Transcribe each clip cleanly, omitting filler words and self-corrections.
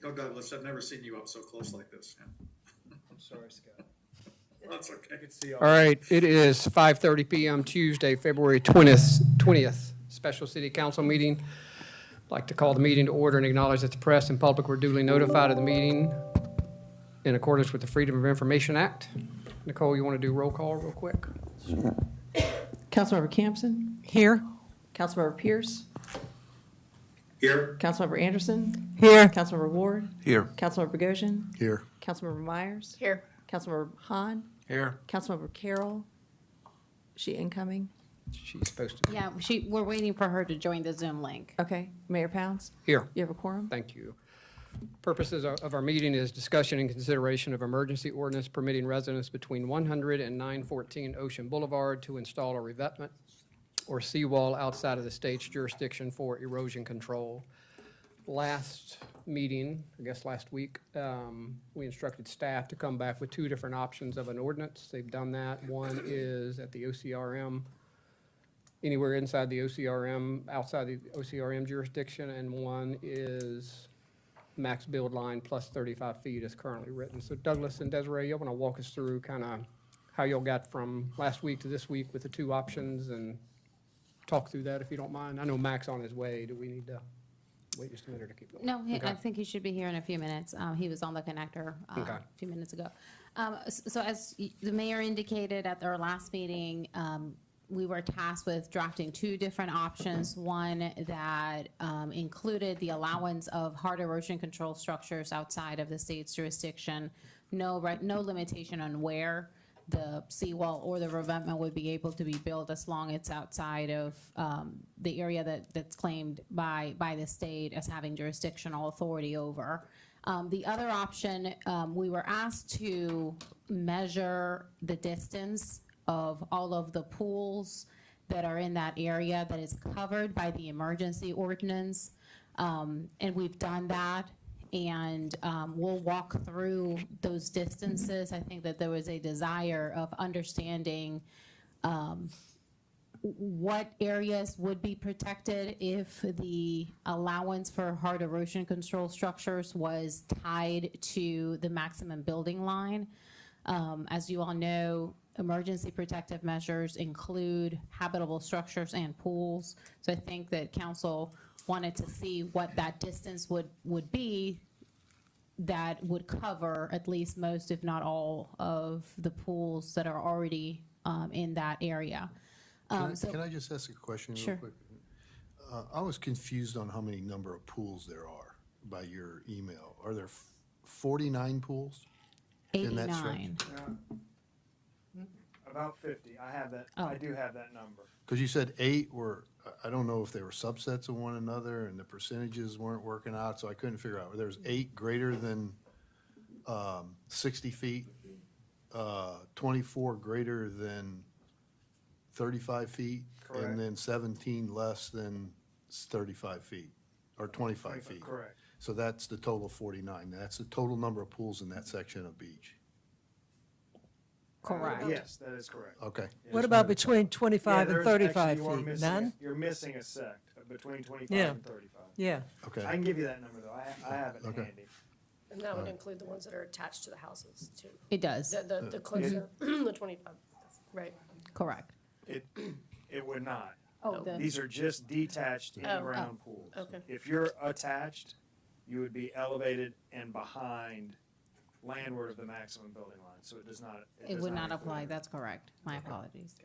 No, Douglas, I've never seen you up so close like this. Yeah. I'm sorry, Scott. That's okay. I could see All right, it is 5:30 PM Tuesday, February 20th, special city council meeting. I'd like to call the meeting to order and acknowledge that the press and public were duly notified of the meeting in accordance with the Freedom of Information Act. Nicole, you want to do roll call real quick? Councilmember Campson? Here. Councilmember Pierce? Here. Councilmember Anderson? Here. Councilmember Ward? Here. Councilmember Bogosian? Here. Councilmember Myers? Here. Councilmember Han? Here. Councilmember Carroll? She incoming? She's supposed to. Yeah, we're waiting for her to join the Zoom link. Okay. Mayor Pounds? Here. You have a quorum? Thank you. Purposes of our meeting is discussion and consideration of emergency ordinance permitting residents between 100 and 914 Ocean Boulevard to install a revetment or seawall outside of the state's jurisdiction for erosion control. Last meeting, I guess last week, we instructed staff to come back with two different options of an ordinance. They've done that. One is at the OCRM, anywhere inside the OCRM, outside the OCRM jurisdiction, and one is max build line plus 35 feet as currently written. So Douglas and Desiree, you want to walk us through kind of how y'all got from last week to this week with the two options and talk through that if you don't mind. I know Mac's on his way. Do we need to wait just a minute to keep going? No, Okay. I think he should be here in a few minutes. He was on the connector Okay. a few minutes ago. So as the mayor indicated at our last meeting, we were tasked with drafting two different options. One that included the allowance of hard erosion control structures outside of the state's jurisdiction, no limitation on where the seawall or the revetment would be able to be built as long as it's outside of the area that's claimed by the state as having jurisdictional authority over. The other option, we were asked to measure the distance of all of the pools that are in that area that is covered by the emergency ordinance. And we've done that. And we'll walk through those distances. I think that there was a desire of understanding what areas would be protected if the allowance for hard erosion control structures was tied to the maximum building line. As you all know, emergency protective measures include habitable structures and pools. So I think that council wanted to see what that distance would be that would cover at least most, if not all, of the pools that are already in that area. Can I just ask a question Sure. real quick? I was confused on how many number of pools there are by your email. Are there 49 pools? in that stretch? 89. About 50. I have that. Oh. I do have that number. Because you said 8 were, I don't know if they were subsets of one another and the percentages weren't working out, so I couldn't figure out. There's 8 greater than 60 feet, 24 greater than 35 feet, Correct. and then 17 less than 35 feet, or 25 feet. Correct. So that's the total of 49. That's the total number of pools in that section of beach. Correct. Yes, that is correct. Okay. What about between Yeah, 25 and there's 35 actually, you are feet? missing None? You're missing a sect between 25 Yeah. and 35. Yeah. Okay. I can give you that number, though. I have it Okay. handy. And that would include the ones that are attached to the houses too. It does. The closer, the 25, right. Correct. It would not. Oh, These are just detached in-ground pools. Okay. If you're attached, you would be elevated and behind landward of the maximum building line, so it does not. It does would not include apply. it. That's correct. My apologies.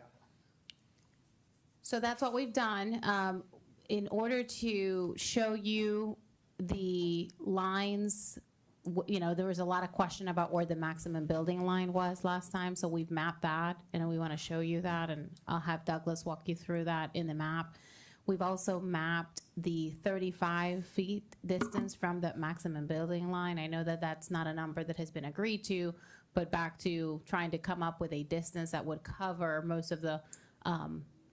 So that's what we've done. In order to show you the lines, there was a lot of question about where the maximum building line was last time, so we've mapped that, and we want to show you that, and I'll have Douglas walk you through that in the map. We've also mapped the 35 feet distance from the maximum building line. I know that that's not a number that has been agreed to, but back to trying to come up with a distance that would cover most of the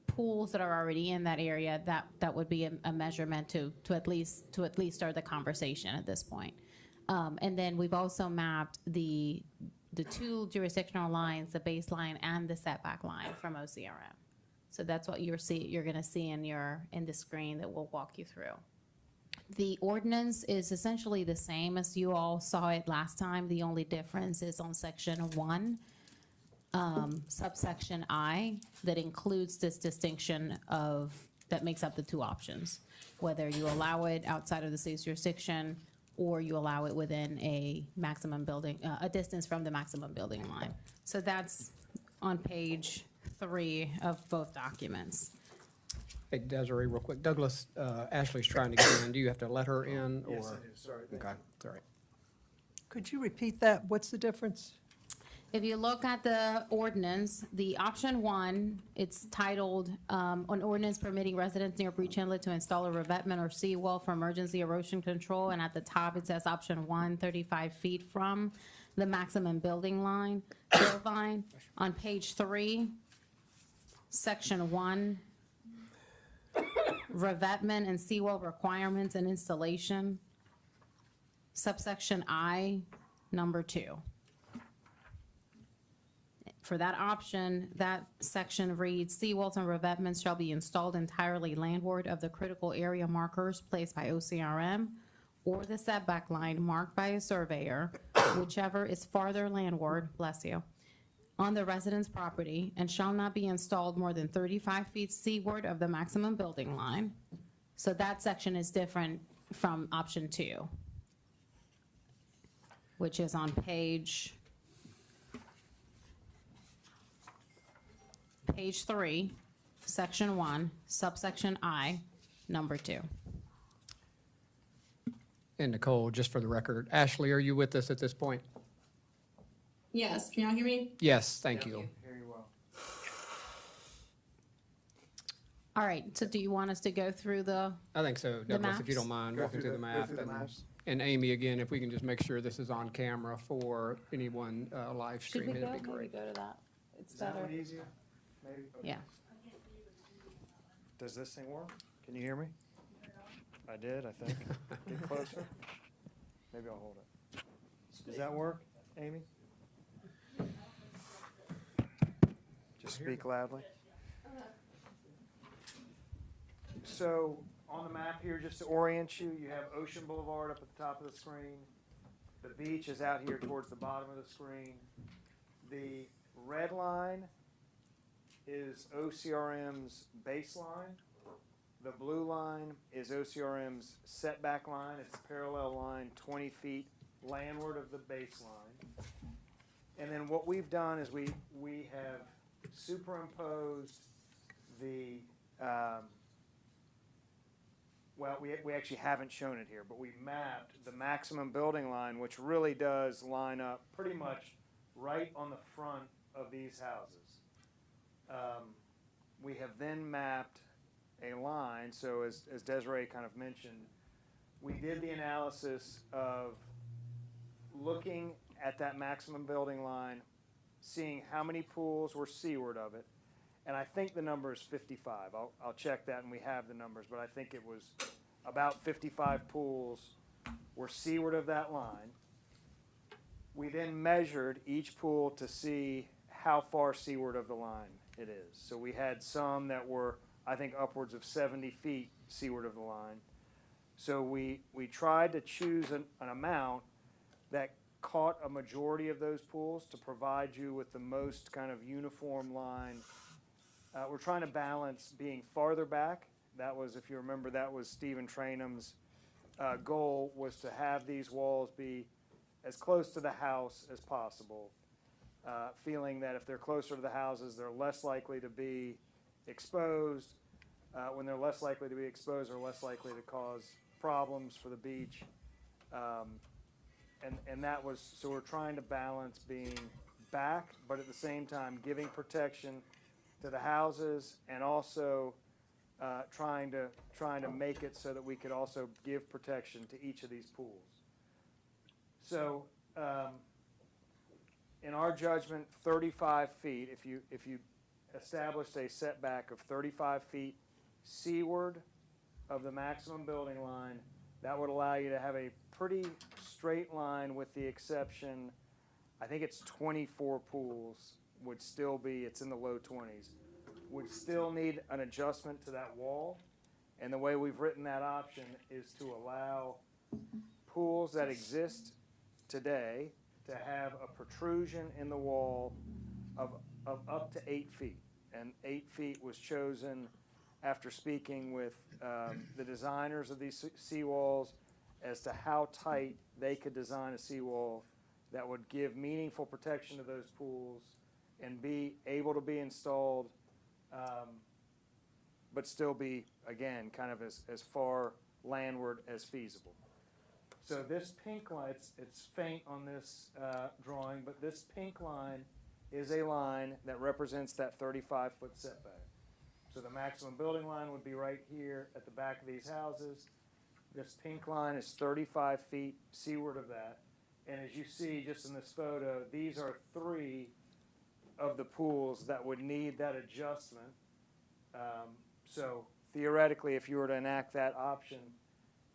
pools that are already in that area, that would be a measurement to at least start the conversation at this point. And then we've also mapped the two jurisdictional lines, the baseline and the setback line from OCRM. So that's what you're going to see in the screen that we'll walk you through. The ordinance is essentially the same as you all saw it last time. The only difference is on section 1, subsection I, that includes this distinction that makes up the two options, whether you allow it outside of the city's jurisdiction or you allow it within a maximum building, a distance from the maximum building line. So that's on page 3 of both documents. Hey, Desiree, real quick. Douglas, Ashley's trying to get in. Do you have to let her in, or? Yes, I do, sorry. Okay, it's all right. Could you repeat that? What's the difference? If you look at the ordinance, the option 1, it's titled, an ordinance permitting residents near breach inlet to install a revetment or seawall for emergency erosion control, and at the top it says option 1, 35 feet from the maximum building line, build line. On page 3, section 1, revetment and seawall requirements and installation, subsection I, number 2. For that option, that section reads, seawalls and revetments shall be installed entirely landward of the critical area markers placed by OCRM or the setback line marked by a surveyor, whichever is farther landward, bless you, on the resident's property, and shall not be installed more than 35 feet seaward of the maximum building line. So that section is different from option 2, which is on page 3, section 1, subsection I, number 2. And Nicole, just for the record, Ashley, are you with us at this point? Yes, can y'all hear me? Yes, thank you. Hear you well. All right, so do you want us to go through the, I think so, Douglas, if you maps? don't mind, Go walking through the go map. through the maps. And Amy, again, if we can just make sure this is on camera for anyone live should we streaming, go, that'd be maybe great. go to that? It's Is that better. one easier? Maybe? Okay. Yeah. Does this thing work? Can you hear me? I did, I think. Get closer. Maybe I'll hold it. Does that work, Amy? Just speak loudly. So on the map here, just to orient you, you have Ocean Boulevard up at the top of the screen. The beach is out here towards the bottom of the screen. The red line is OCRM's baseline. The blue line is OCRM's setback line. It's a parallel line 20 feet landward of the baseline. And then what we've done is we have superimposed the, well, we actually haven't shown it here, but we mapped the maximum building line, which really does line up pretty much right on the front of these houses. We have then mapped a line, so as Desiree kind of mentioned, we did the analysis of looking at that maximum building line, seeing how many pools were seaward of it, and I think the number is 55. I'll check that, and we have the numbers, but I think it was about 55 pools were seaward of that line. We then measured each pool to see how far seaward of the line it is. So we had some that were, I think, upwards of 70 feet seaward of the line. So we tried to choose an amount that caught a majority of those pools to provide you with the most kind of uniform line. We're trying to balance being farther back. That was, if you remember, that was Stephen Trainum's goal, was to have these walls be as close to the house as possible, feeling that if they're closer to the houses, they're less likely to be exposed. When they're less likely to be exposed, they're less likely to cause problems for the beach. And that was, so we're trying to balance being back, but at the same time giving protection to the houses, and also trying to make it so that we could also give protection to each of these pools. So in our judgment, 35 feet, if you established a setback of 35 feet seaward of the maximum building line, that would allow you to have a pretty straight line, with the exception, I think it's 24 pools would still be, it's in the low 20s, would still need an adjustment to that wall. And the way we've written that option is to allow pools that exist today to have a protrusion in the wall of up to 8 feet. And 8 feet was chosen after speaking with the designers of these seawalls as to how tight they could design a seawall that would give meaningful protection to those pools and be able to be installed, but still be, again, kind of as far landward as feasible. So this pink line, it's faint on this drawing, but this pink line is a line that represents that 35-foot setback. So the maximum building line would be right here at the back of these houses. This pink line is 35 feet seaward of that. And as you see just in this photo, these are 3 of the pools that would need that adjustment. So theoretically, if you were to enact that option,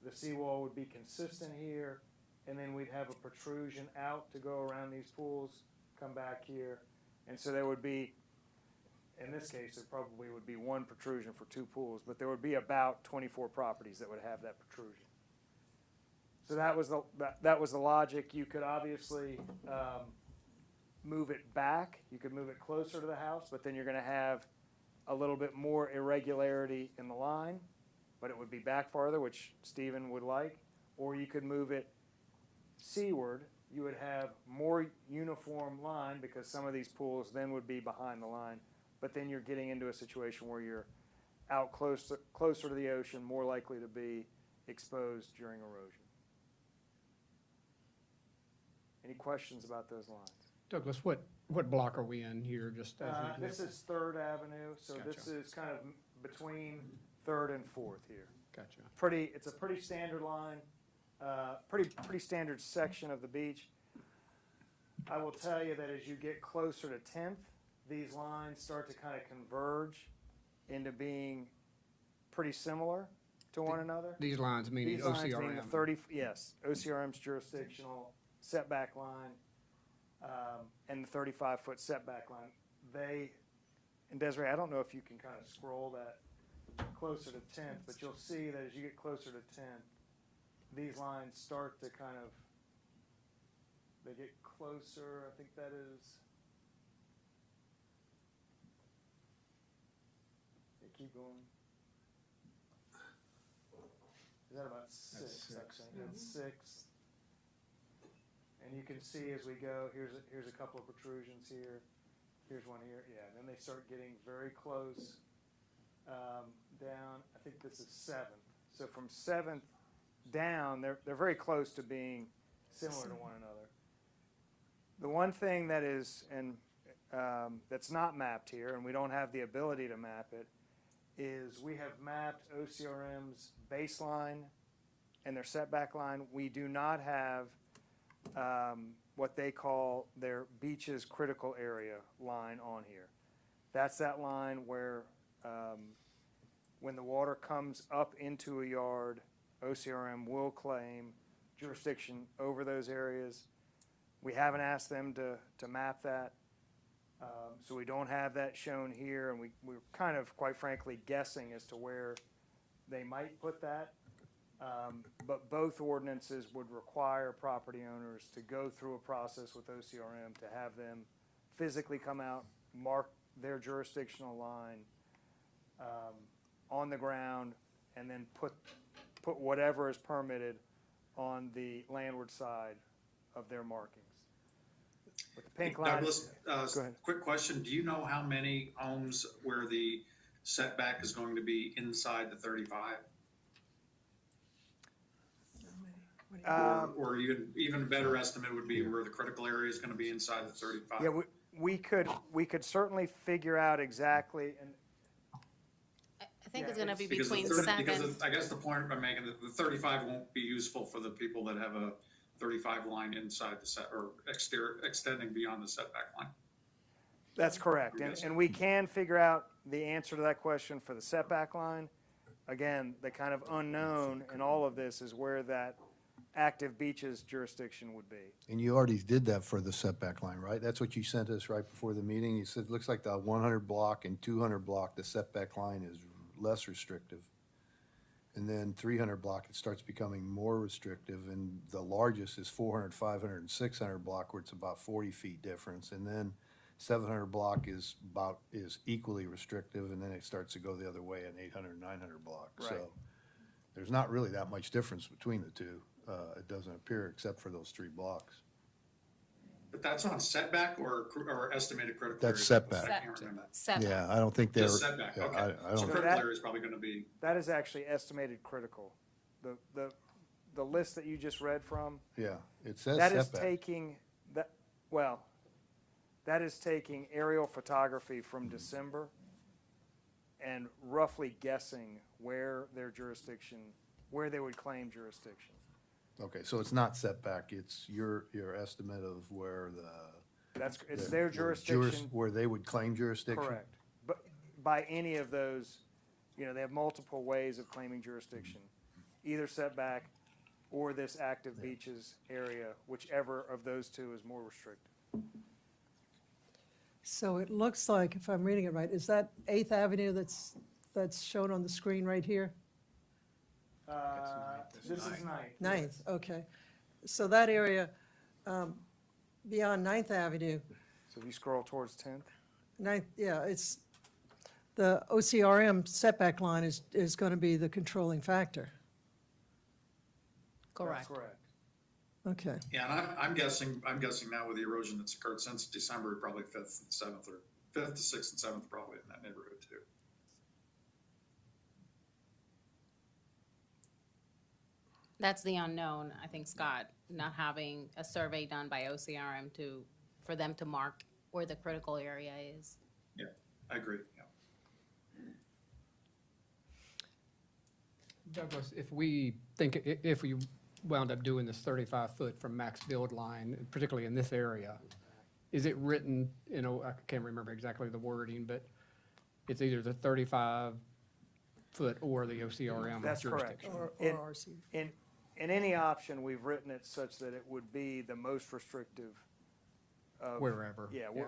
the seawall would be consistent here, and then we'd have a protrusion out to go around these pools, come back here. And so there would be, in this case, there probably would be 1 protrusion for 2 pools, but there would be about 24 properties that would have that protrusion. So that was the logic. You could obviously move it back. You could move it closer to the house, but then you're going to have a little bit more irregularity in the line, but it would be back farther, which Stephen would like. Or you could move it seaward. You would have more uniform line because some of these pools then would be behind the line. But then you're getting into a situation where you're out closer to the ocean, more likely to be exposed during erosion. Any questions about those lines? Douglas, what block are we in here, just as an This example? is 3rd Avenue, so this Gotcha. is kind of between 3rd and 4th here. Gotcha. It's a pretty standard line, pretty standard section of the beach. I will tell you that as you get closer to 10th, these lines start to kind of converge into being pretty similar to one another. These lines meaning These lines mean the OCRM. yes, OCRM's jurisdictional setback line, and the 35-foot setback line. And Desiree, I don't know if you can kind of scroll that closer to 10th, but you'll see that as you get closer to 10th, these lines start to kind of, they get closer. I think that is, keep going. Is that about 6? That's 6. I think that's 6. And you can see as we go, here's a couple of protrusions here. Here's one here. Yeah, then they start getting very close down. I think this is 7th. So from 7th down, they're very close to being similar to one another. The one thing that is, and that's not mapped here, and we don't have the ability to map it, is we have mapped OCRM's baseline and their setback line. We do not have what they call their beach's critical area line on here. That's that line where when the water comes up into a yard, OCRM will claim jurisdiction over those areas. We haven't asked them to map that, so we don't have that shown here, and we're kind of, quite frankly, guessing as to where they might put that. But both ordinances would require property owners to go through a process with OCRM to have them physically come out, mark their jurisdictional line on the ground, and then put whatever is permitted on the landward side of their markings. With the pink line. Douglas, Go ahead. quick question. Do you know how many homes where the setback is going to be inside the 35? Or even a better estimate would be where the critical area is going to be inside the 35? Yeah, we could certainly figure out exactly, and I think Yeah, it's gonna be Because between I guess the point I'm making, the 35 won't be useful for the people that have a 35 line inside the set, or extending beyond the setback line. that's correct. And we can figure out the answer to that question for the setback line. Again, the kind of unknown in all of this is where that active beaches jurisdiction would be. And you already did that for the setback line, right? That's what you sent us right before the meeting. You said, looks like the 100 block and 200 block, the setback line is less restrictive. And then 300 block, it starts becoming more restrictive, and the largest is 400, 500, and 600 block, where it's about 40 feet difference. And then 700 block is equally restrictive, and then it starts to go the other way at 800, 900 block. Right. So there's not really that much difference between the two. It doesn't appear, except for those 3 blocks. But that's on setback or estimated critical area? That's setback. I can't remember that. Seven. Yeah, I don't think they're. Just setback, yeah, okay. I So don't, critical that- area is probably gonna be, That is actually estimated critical. The list that you just read from, yeah, it says that is setback. taking, that is taking aerial photography from December and roughly guessing where their jurisdiction, where they would claim jurisdiction. Okay, so it's not setback, it's your estimate of where It's the- their where jurisdiction, where they would claim jurisdiction? correct. But by any of those, they have multiple ways of claiming jurisdiction. Either setback or this active beaches area, whichever of those two is more restricted. So it looks like, if I'm reading it right, is that 8th Avenue that's shown on the screen right here? This is ninth. 9th, okay. So that area beyond 9th Avenue, So if you scroll towards 10th, 9th, yeah, it's, the OCRM setback line is going to be the controlling factor. that's correct. Okay, yeah, and I'm guessing now with the erosion that's occurred since December, probably 5th and 7th, or 5th to 6th and 7th, probably in that neighborhood too. That's the unknown, I think, Scott, not having a survey done by OCRM for them to mark where the critical area is. Yeah, I agree, yeah. Douglas, if we wound up doing this 35-foot from max build line, particularly in this area, is it written, I can't remember exactly the wording, but it's either the 35-foot or the OCRM That's correct. jurisdiction? or In- RC. In any option, we've written it such that it would be the most restrictive of. Wherever, Yeah, yeah.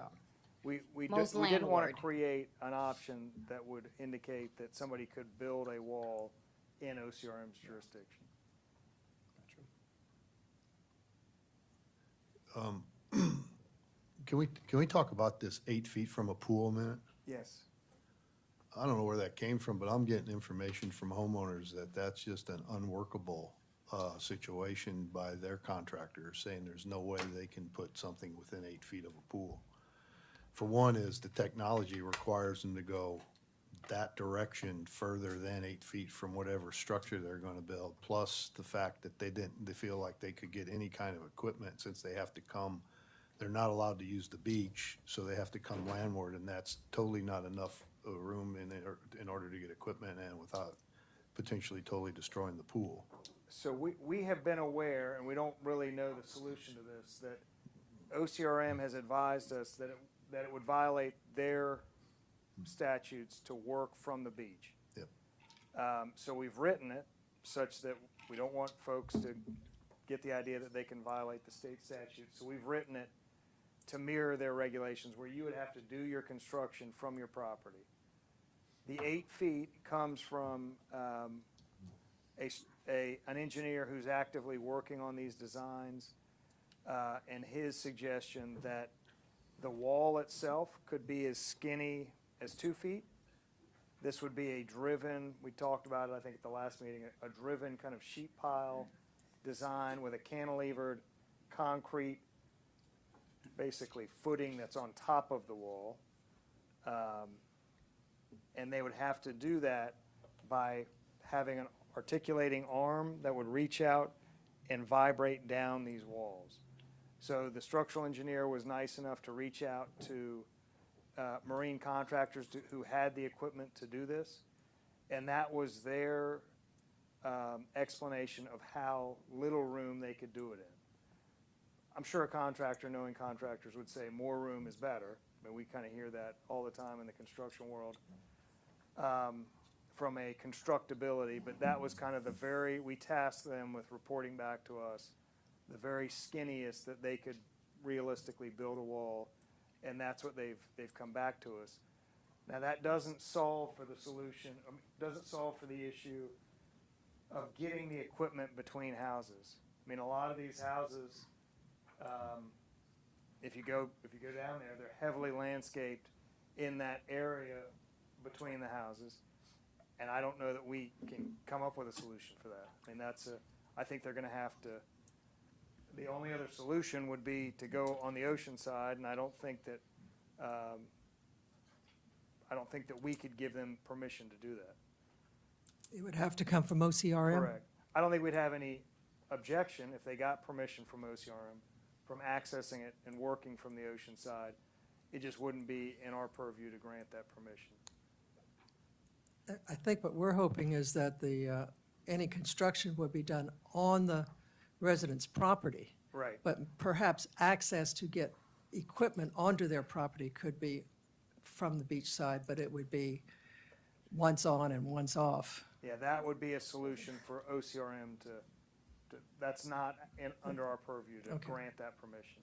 we Most didn't want to landward. create an option that would indicate that somebody could build a wall in OCRM's jurisdiction. Can we talk about this 8 feet from a pool a minute? Yes. I don't know where that came from, but I'm getting information from homeowners that that's just an unworkable situation by their contractors, saying there's no way they can put something within 8 feet of a pool. For one is the technology requires them to go that direction further than 8 feet from whatever structure they're gonna build, plus the fact that they feel like they could get any kind of equipment since they have to come, they're not allowed to use the beach, so they have to come landward, and that's totally not enough room in order to get equipment in without potentially totally destroying the pool. So we have been aware, and we don't really know the solution to this, that OCRM has advised us that it would violate their statutes to work from the beach. Yep. So we've written it such that we don't want folks to get the idea that they can violate the state statute. So we've written it to mirror their regulations, where you would have to do your construction from your property. The 8 feet comes from an engineer who's actively working on these designs, and his suggestion that the wall itself could be as skinny as 2 feet. This would be a driven, we talked about it, I think, at the last meeting, a driven kind of sheet pile design with a cantilevered concrete, basically footing that's on top of the wall. And they would have to do that by having an articulating arm that would reach out and vibrate down these walls. So the structural engineer was nice enough to reach out to marine contractors who had the equipment to do this. And that was their explanation of how little room they could do it in. I'm sure a contractor, knowing contractors, would say more room is better. I mean, we kind of hear that all the time in the construction world from a constructability, but that was kind of we tasked them with reporting back to us the very skinniest that they could realistically build a wall, and that's what they've come back to us. Now, that doesn't solve for the solution, doesn't solve for the issue of getting the equipment between houses. I mean, a lot of these houses, if you go down there, they're heavily landscaped in that area between the houses. And I don't know that we can come up with a solution for that. I mean, I think they're gonna have to, the only other solution would be to go on the ocean side, and I don't think that we could give them permission to do that. It would have to come from OCRM? Correct. I don't think we'd have any objection if they got permission from OCRM, from accessing it and working from the ocean side. It just wouldn't be in our purview to grant that permission. I think what we're hoping is that any construction would be done on the resident's property. Right. But perhaps access to get equipment onto their property could be from the beach side, but it would be once on and once off. Yeah, that would be a solution for OCRM that's not under our purview to Okay. grant that permission.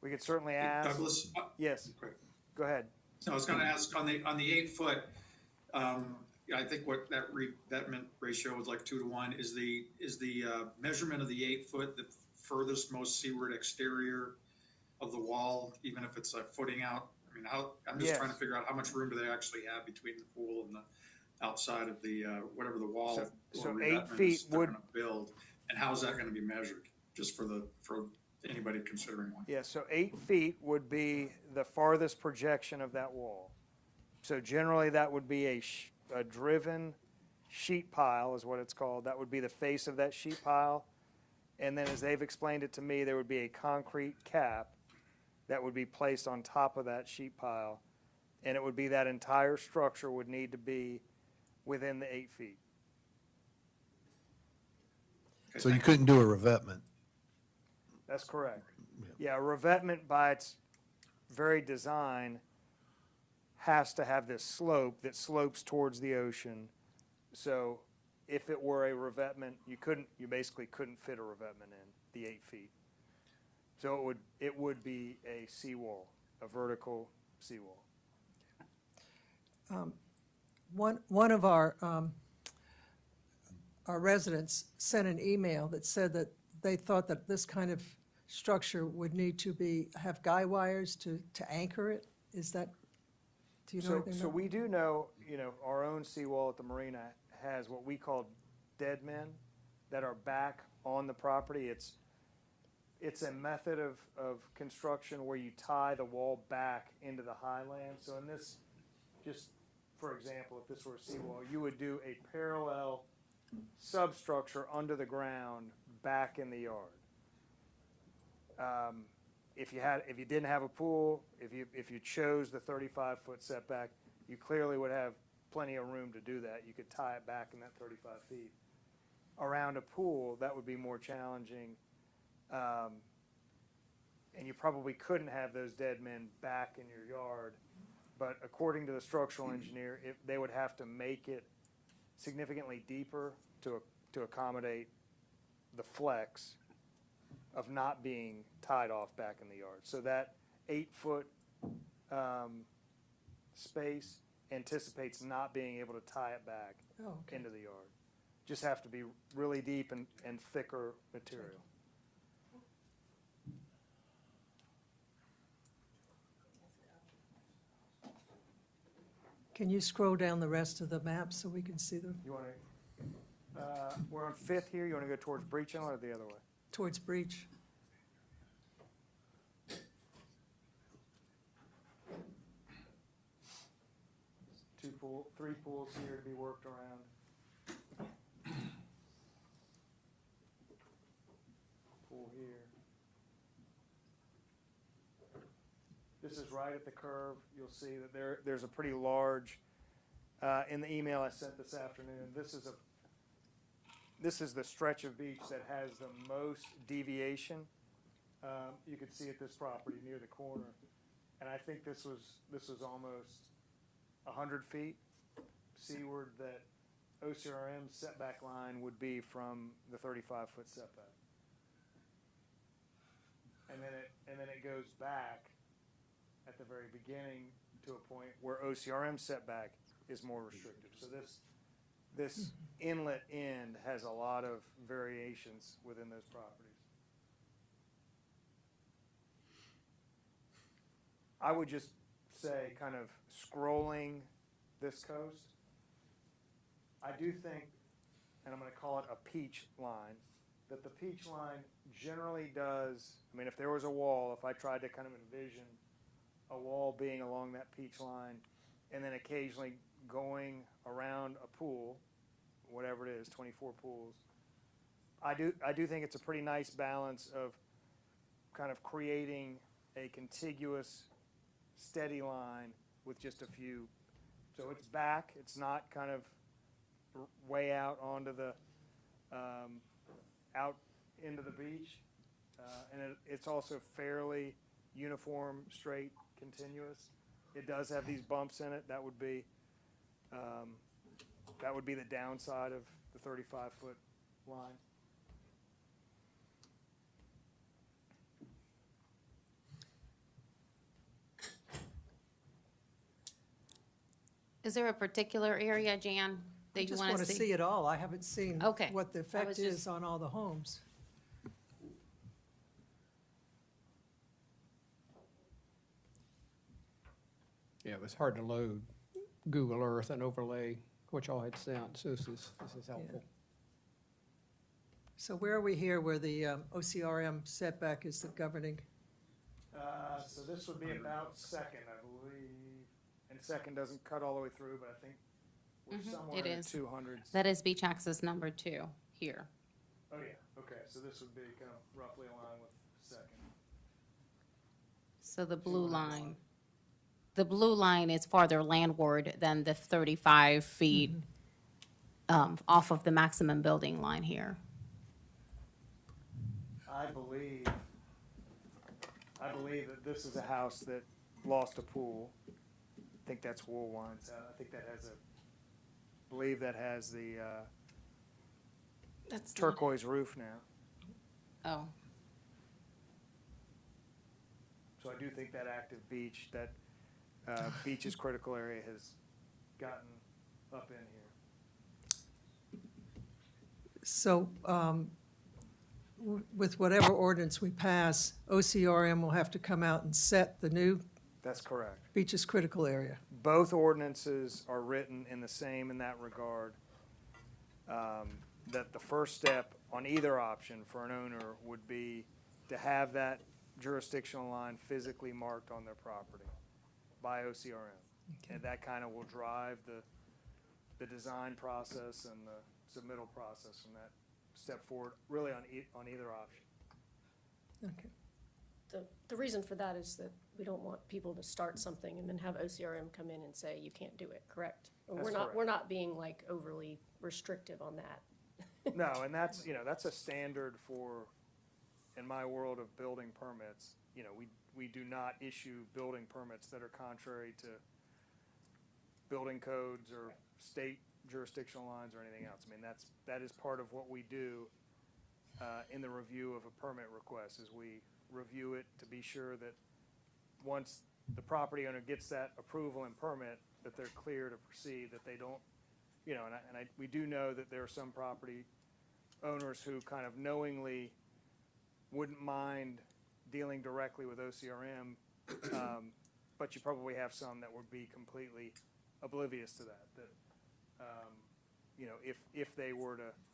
We could certainly ask. Douglas, Yes, quick. go ahead. I was gonna ask on the 8 foot, I think what that ratio was like 2 to 1, is the measurement of the 8 foot the furthest most seaward exterior of the wall, even if it's a footing out? I mean, I'm just trying to Yes. figure out how much room do they actually have between the pool and the outside of the, whatever the wall So or 8 revetment feet is they're would- gonna build, and how's that gonna be measured, just for anybody considering one? Yeah, so 8 feet would be the farthest projection of that wall. So generally, that would be a driven sheet pile is what it's called. That would be the face of that sheet pile. And then as they've explained it to me, there would be a concrete cap that would be placed on top of that sheet pile. And it would be that entire structure would need to be within the 8 feet. Okay, So you thank couldn't do a revetment. That's correct. Yeah, a revetment by its very design has to have this slope that slopes towards the ocean. So if it were a revetment, you basically couldn't fit a revetment in the 8 feet. So it would be a seawall, a vertical seawall. One of our residents sent an email that said that they thought that this kind of structure would need to have guy wires to anchor it. Is that, do you know anything So about? we do know, our own seawall at the marina has what we call dead men that are back on the property. It's a method of construction where you tie the wall back into the highland. So in this, just for example, if this were a seawall, you would do a parallel substructure under the ground back in the yard. If you didn't have a pool, if you chose the 35-foot setback, you clearly would have plenty of room to do that. You could tie it back in that 35 feet. Around a pool, that would be more challenging. And you probably couldn't have those dead men back in your yard. But according to the structural engineer, they would have to make it significantly deeper to accommodate the flex of not being tied off back in the yard. So that 8-foot space anticipates not being able to tie it back Oh, okay. into the yard. Just have to be really deep and thicker material. Can you scroll down the rest of the map so we can see them You want to, we're on 5th here. You want to go towards Breach Inlet or the other way? towards breach? Three pools here to be worked around. Pool here. This is right at the curve. You'll see that there's a pretty large, in the email I sent this afternoon, this is the stretch of beach that has the most deviation. You could see at this property near the corner. And I think this was almost 100 feet seaward that OCRM's setback line would be from the 35-foot setback. And then it goes back at the very beginning to a point where OCRM setback is more restrictive. So this inlet end has a lot of variations within those properties. I would just say, kind of scrolling this coast, I do think, and I'm gonna call it a peach line, that the peach line generally does, I mean, if there was a wall, if I tried to kind of envision a wall being along that peach line, and then occasionally going around a pool, whatever it is, 24 pools, I do think it's a pretty nice balance of kind of creating a contiguous, steady line with just a few. So it's back, it's not kind of way out onto the, out into the beach. And it's also fairly uniform, straight, continuous. It does have these bumps in it. That would be the downside of the 35-foot line. Is there a particular area, Jan, I that you just want want to to see? see it all. I haven't seen Okay. what the effect was is just- on all the homes. Yeah, it was hard to load Google Earth and overlay what y'all had sent, so this is helpful. So where are we here where the OCRM setback is the governing? So this would be about second, I believe. And second doesn't cut all the way through, but I think we're somewhere it in the is. 200s. That is beach access number 2 here. Oh, yeah, okay, so this would be kind of roughly aligned with second. So the blue line. The blue line is farther landward than the 35 feet off of the maximum building line here. I believe that this is a house that lost a pool. I think that's Woolwine's. I think that has believe that has the That's turquoise roof now. Oh, So I do think that active beach, that beach's critical area has gotten up in here. So with whatever ordinance we pass, OCRM will have to come out and set the new That's correct. beaches critical area. Both ordinances are written in that regard. That the first step on either option for an owner would be to have that jurisdictional line physically marked on their property by OCRM. And that kind of will drive the design process and the submittal process from that step forward, really on either option. Okay. The reason for that is that we don't want people to start something and then have OCRM come in and say, you can't do it, correct? That's We're not, correct. we're not being like overly restrictive on that. No, and that's, that's a standard for, in my world of building permits, we do not issue building permits that are contrary to building codes or state jurisdictional lines or anything else. I mean, that is part of what we do in the review of a permit request, is we review it to be sure that once the property owner gets that approval and permit, that they're clear to proceed, that they don't, we do know that there are some property owners who kind of knowingly wouldn't mind dealing directly with OCRM, but you probably have some that would be completely oblivious to that.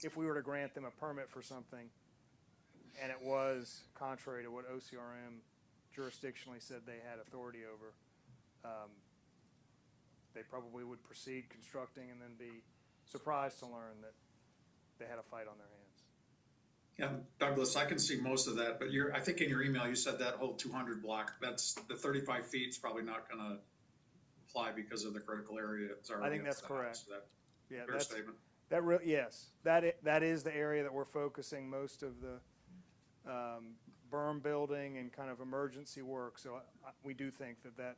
If we were to grant them a permit for something and it was contrary to what OCRM jurisdictionally said they had authority over, they probably would proceed constructing and then be surprised to learn that they had a fight on their hands. Yeah, Douglas, I can see most of that, but I think in your email, you said that whole 200 block, that's, the 35 feet is probably not gonna apply because of the critical area. It's already I think up that's to the house, correct. so that- Yeah, Fair statement. yes, that is the area that we're focusing most of the berm building and kind of emergency work. So we do think that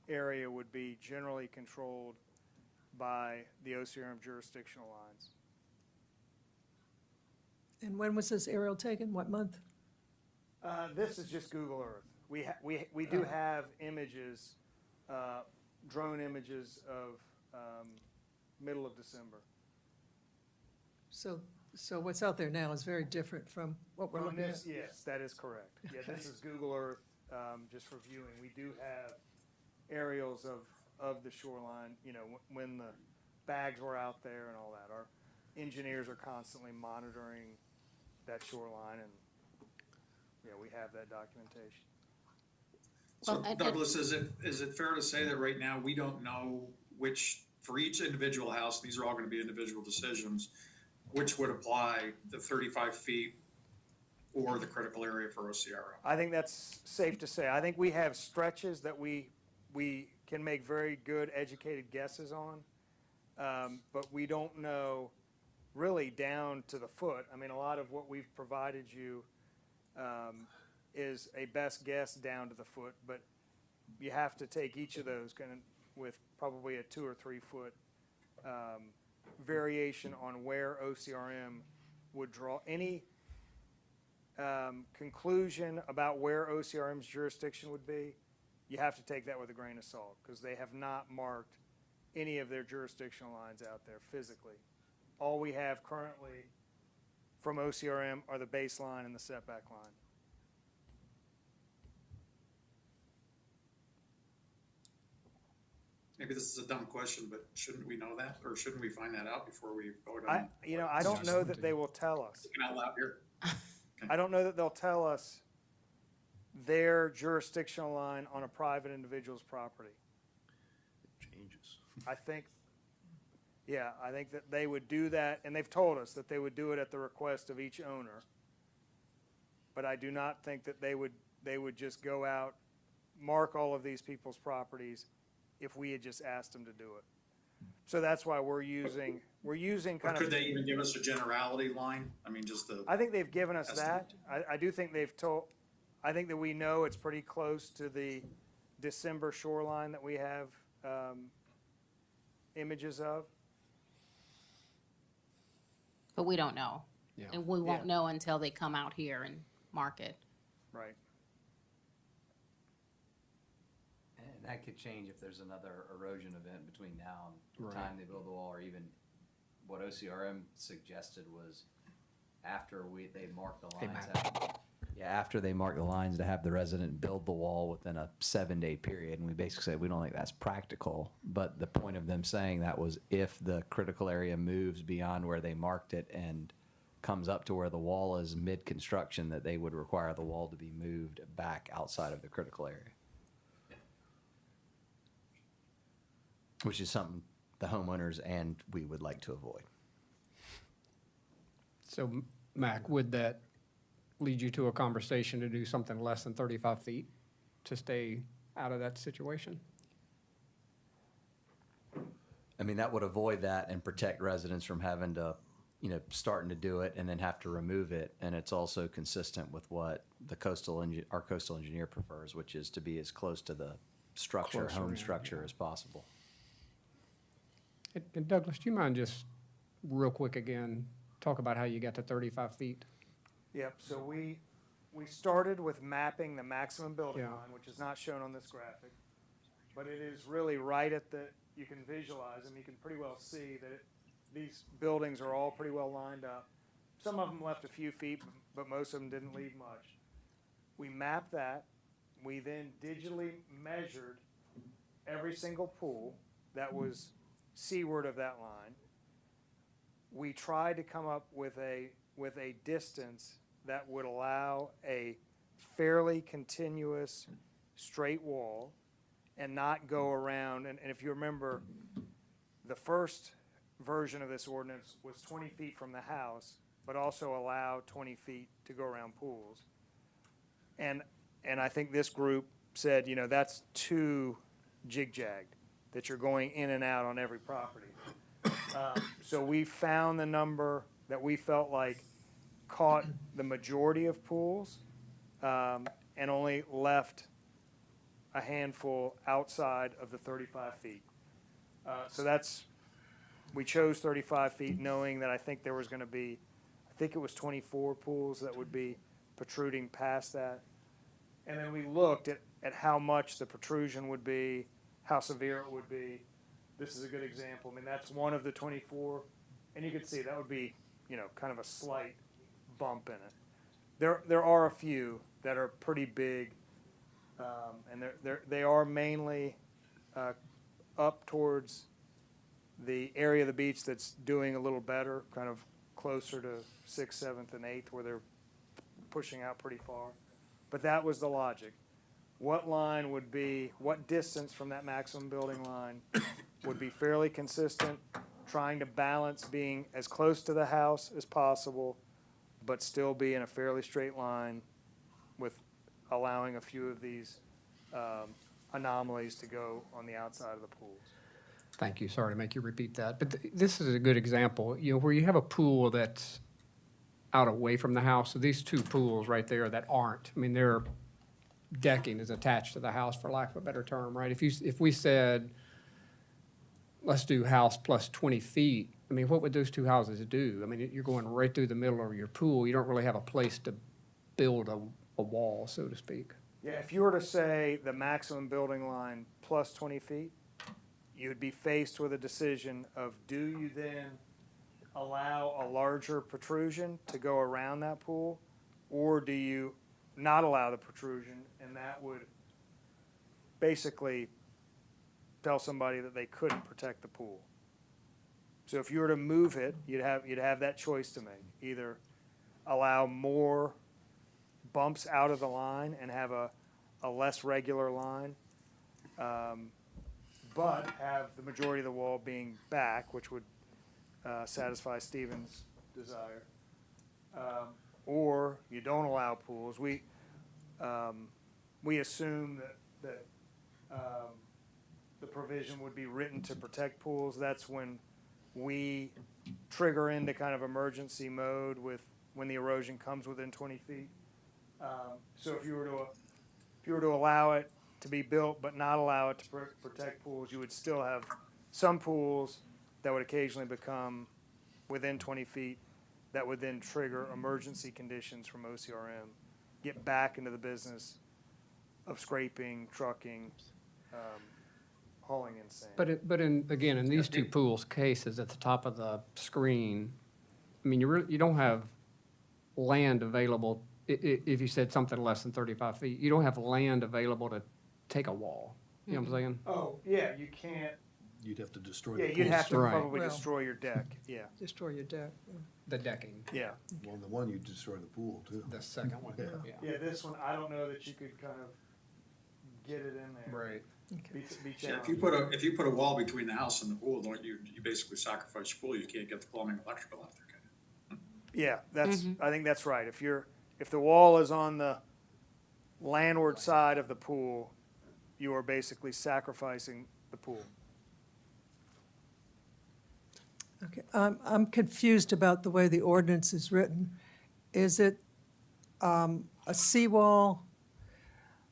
area would be generally controlled by the OCRM jurisdictional lines. And when was this aerial taken? What month? This is just Google Earth. We do have images, drone images of middle of December. So what's out there now is very different from what we're From looking at. this, yes, that is correct. Yeah, this is Google Earth, just for viewing. We do have aerials of the shoreline, you know, when the bags were out there and all that. Our engineers are constantly monitoring that shoreline, and, yeah, we have that documentation. So Well, and- Douglas, is it fair to say that right now we don't know which, for each individual house, these are all gonna be individual decisions, which would apply, the 35 feet or the critical area for OCRO? I think that's safe to say. I think we have stretches that we can make very good educated guesses on, but we don't know really down to the foot. I mean, a lot of what we've provided you is a best guess down to the foot, but you have to take each of those kind of with probably a 2 or 3 foot variation on where OCRM would draw any conclusion about where OCRM's jurisdiction would be. You have to take that with a grain of salt, because they have not marked any of their jurisdictional lines out there physically. All we have currently from OCRM are the baseline and the setback line. Maybe this is a dumb question, but shouldn't we know that, or shouldn't we find that out before we vote I on? I don't know that they will tell us. Thinking out loud here. I don't know that they'll tell us their jurisdictional line on a private individual's property. Changes. I think that they would do that, and they've told us that they would do it at the request of each owner. But I do not think that they would just go out, mark all of these people's properties if we had just asked them to do it. So that's why we're using Or kind could of, they even give us a generality line? I mean, just the, I think they've given us that. Estimate. I do think I think that we know it's pretty close to the December shoreline that we have images of. But we don't know. Yeah. And we won't Yeah. know until they come out here and mark it. Right. And that could change if there's another erosion event between now and the Right. time they build the wall, or even what OCRM suggested was after they mark the They lines. map. Yeah, after they mark the lines to have the resident build the wall within a 7-day period. And we basically said, we don't think that's practical. But the point of them saying that was if the critical area moves beyond where they marked it and comes up to where the wall is mid-construction, that they would require the wall to be moved back outside of the critical area. Which is something the homeowners and we would like to avoid. So, Mac, would that lead you to a conversation to do something less than 35 feet to stay out of that situation? I mean, that would avoid that and protect residents from having to, starting to do it and then have to remove it. And it's also consistent with what our coastal engineer prefers, which is to be as close to the structure, Closer, home yeah. structure as possible. And Douglas, do you mind just real quick again, talk about how you got to 35 feet? Yep, so we started with mapping the maximum building Yeah. line, which is not shown on this graphic. But it is really right at you can visualize them, you can pretty well see that these buildings are all pretty well lined up. Some of them left a few feet, but most of them didn't leave much. We mapped that, we then digitally measured every single pool that was seaward of that line. We tried to come up with a distance that would allow a fairly continuous straight wall and not go around. And if you remember, the first version of this ordinance was 20 feet from the house, but also allowed 20 feet to go around pools. And I think this group said, that's too jig-jagged, that you're going in and out on every property. So we found the number that we felt like caught the majority of pools and only left a handful outside of the 35 feet. We chose 35 feet knowing that I think there was going to be, I think it was 24 pools that would be protruding past that. And then we looked at how much the protrusion would be, how severe it would be. This is a good example. I mean, that's one of the 24, and you can see that would be kind of a slight bump in it. There are a few that are pretty big, and they are mainly up towards the area of the beach that's doing a little better, kind of closer to 6th, 7th, and 8th, where they're pushing out pretty far. But that was the logic. What distance from that maximum building line would be fairly consistent, trying to balance being as close to the house as possible, but still be in a fairly straight line with allowing a few of these anomalies to go on the outside of the pools. Thank you. Sorry to make you repeat that, but this is a good example, where you have a pool that's out away from the house. So these two pools right there that aren't, their decking is attached to the house, for lack of a better term, right? If we said, let's do house plus 20 feet, what would those two houses do? You're going right through the middle of your pool. You don't really have a place to build a wall, so to speak. Yeah, if you were to say the maximum building line plus 20 feet, you'd be faced with a decision of, do you then allow a larger protrusion to go around that pool, or do you not allow the protrusion, and that would basically tell somebody that they couldn't protect the pool. So if you were to move it, you'd have that choice to make. Either allow more bumps out of the line and have a less regular line, but have the majority of the wall being back, which would satisfy Stephen's desire. Or you don't allow pools. We assume that the provision would be written to protect pools. That's when we trigger into kind of emergency mode when the erosion comes within 20 feet. So if you were to allow it to be built but not allow it to protect pools, you would still have some pools that would occasionally become within 20 feet that would then trigger emergency conditions from OCRM, get back into the business of scraping, trucking, hauling in sand. But in these two pools cases at the top of the screen, you don't have land available. If you said something less than 35 feet, you don't have land available to take a wall. You know what I'm saying? Oh, yeah, you can't. You'd have to destroy the Yeah, pool. you'd have to Right. probably Well- destroy your deck, yeah, Destroy your deck. The decking, yeah. Well, the one, you destroy the pool too. the second one, Yeah. yeah. Yeah, this one, I don't know that you could kind of get it in there. Right. Be Yeah, challenging. if you put a wall between the house and the pool, don't you basically sacrifice your pool, you can't get the plumbing and electrical out there, can you? Yeah, I think that's right. If the wall is on the landward side of the pool, you are basically sacrificing the pool. Okay, I'm confused about the way the ordinance is written. Is it a seawall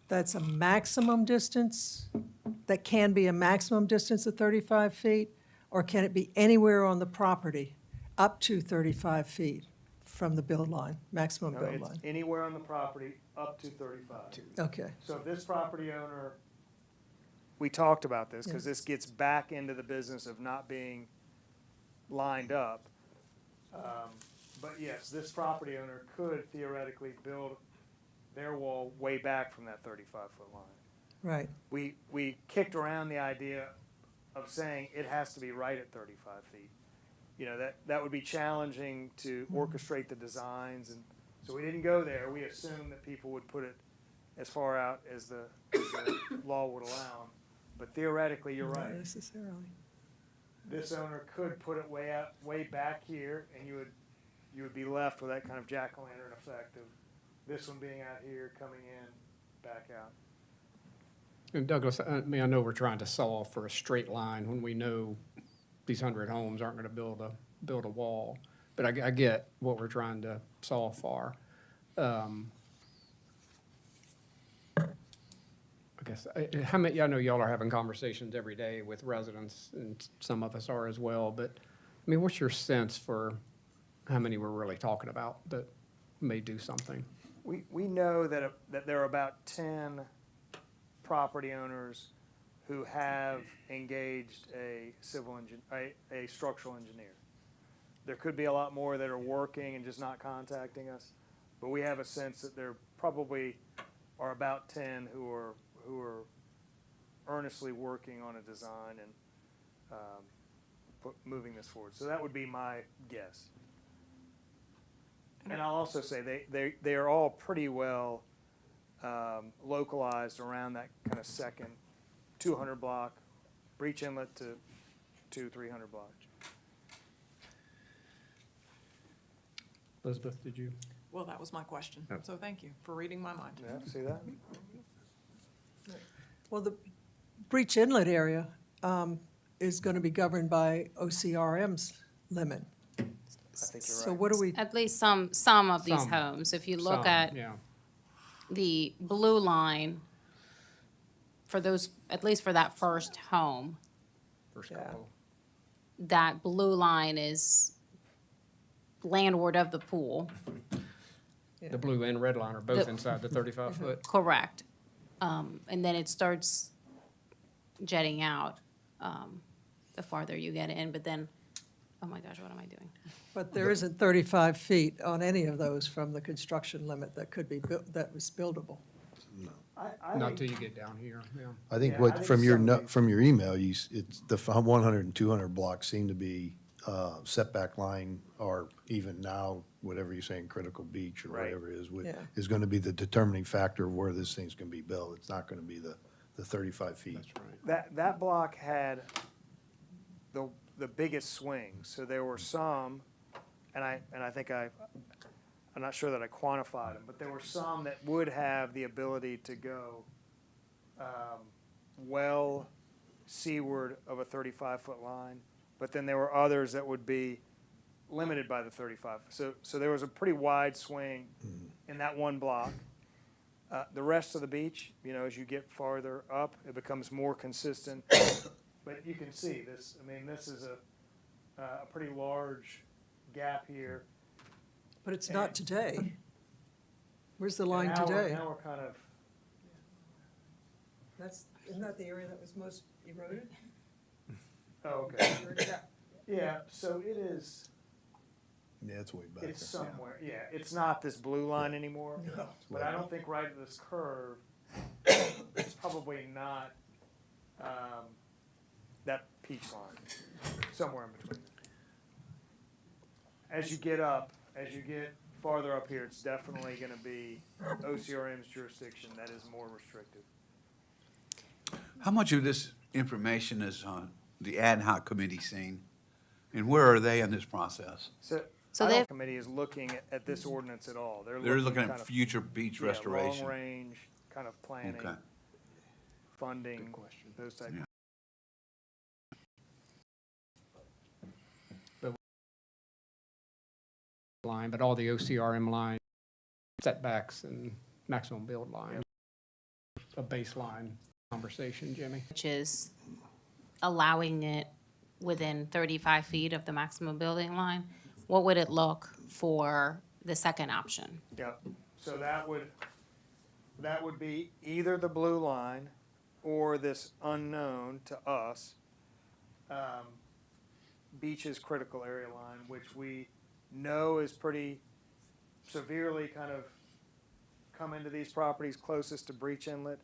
that's a maximum distance, that can be a maximum distance of 35 feet? Or can it be anywhere on the property up to 35 feet from the build line, maximum No, build it's line? anywhere on the property up to 35. Okay, So if this property owner, we talked about this, because this gets back into the business of not being lined up. But yes, this property owner could theoretically build their wall way back from that 35-foot line. right. We kicked around the idea of saying it has to be right at 35 feet. That would be challenging to orchestrate the designs, and so we didn't go there. We assumed that people would put it as far out as the law would allow. But theoretically, you're Not right. necessarily. This owner could put it way back here, and you would be left with that kind of jack-o'-lantern effect of this one being out here, coming in, back out. And Douglas, I know we're trying to solve for a straight line when we know these 100 homes aren't gonna build a wall. But I get what we're trying to solve for. I guess, how many, I know y'all are having conversations every day with residents, and some of us are as well, but, what's your sense for how many we're really talking about that may do something? We know that there are about 10 property owners who have engaged a structural engineer. There could be a lot more that are working and just not contacting us, but we have a sense that there probably are about 10 who are earnestly working on a design and moving this forward. So that would be my guess. And I'll also say they are all pretty well localized around that kind of second 200 block, Breach Inlet to 300 block. Elizabeth, did you? Well, that was my question, Oh. so thank you for reading my mind. Yeah, see that? Well, the Breach Inlet area is going to be governed by OCRM's limit. I think you're So right. what do we, At least some of these Some. homes, if you look Some, at Yeah. the blue line, for those, at least for that first home, First Yeah. couple. that blue line is landward of the pool. The blue and red line are both The- inside the 35 foot. Correct. And then it starts jetting out, the farther you get in, but then, oh my gosh, what am I doing? but there isn't 35 feet on any of those from the construction limit that could be, that was buildable. Not till you get down here, yeah. I think Yeah, I what, think from your, some of these- from your email, it's the 100 and 200 blocks seem to be setback line, or even now, whatever you're saying, critical beach or Right. whatever it is, Yeah. is going to be the determining factor of where this thing's going to be built. It's not going to be the 35 feet. That's right. That block had the biggest swing, so there were some, and I think I'm not sure that I quantified them, but there were some that would have the ability to go well seaward of a 35-foot line, but then there were others that would be limited by the 35. So there was a pretty wide swing in that one block. The rest of the beach, as you get farther up, it becomes more consistent. But you can see this, this is a pretty large gap here. But it's not today. Where's the And line now we're- today? Now we're kind of, Isn't that the area that was most eroded? oh, okay. Yeah, so it is, Yeah, it's way back. it's there. somewhere, yeah, it's not this blue line anymore. No. But I don't think right at this curve, it's probably not, that peach line, somewhere in between. As you get farther up here, it's definitely gonna be OCRM's jurisdiction that is more restrictive. How much of this information is on the ad hoc committee seen? And where are they in this process? So So I they- don't committee is looking at this ordinance at all. They're looking kind at of- future beach yeah, restoration. long range, kind of planning, Okay. funding, those type. Yeah. Line, but all the OCRM line setbacks and maximum build line. A baseline conversation, Jimmy. Which is allowing it within 35 feet of the maximum building line. What would it look for the second option? Yep, so that would be either the blue line or this unknown to us, beaches critical area line, which we know is pretty severely kind of come into these properties closest to Breach Inlet.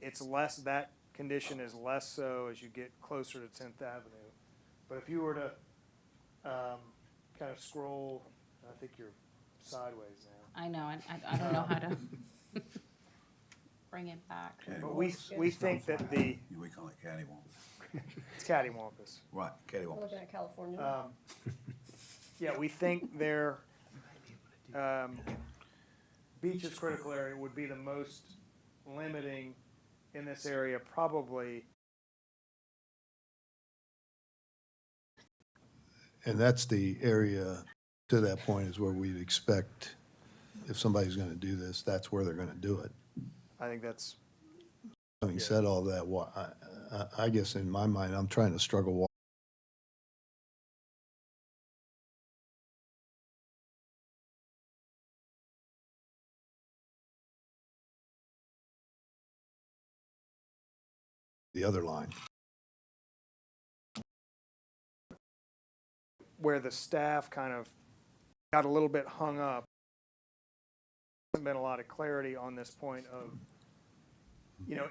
It's less, that condition is less so as you get closer to 10th Avenue. But if you were to kind of scroll, I think you're sideways now. I know, I don't know how to bring it back. But we think that We call it cattywampus. it's cattywampus. Right, cattywampus. Looking at California. Yeah, we think their beaches critical area would be the most limiting in this area, probably. And that's the area, to that point, is where we'd expect, if somebody's going to do this, that's where they're going to do it. I think that's, Having said all that, I guess in my mind, I'm trying to struggle the other line. where the staff kind of got a little bit hung up. Hasn't been a lot of clarity on this point of,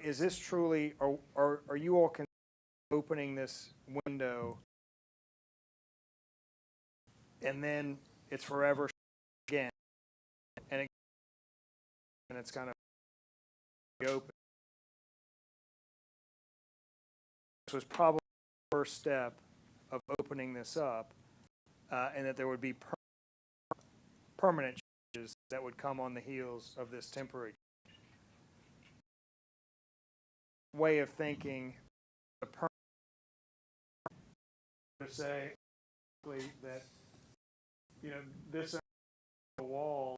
is this truly, are you all opening this window and then it's forever again, and it's kind of open. This was probably the first step of opening this up, and that there would be permanent changes that would come on the heels of this temporary way of thinking. The to say that this wall,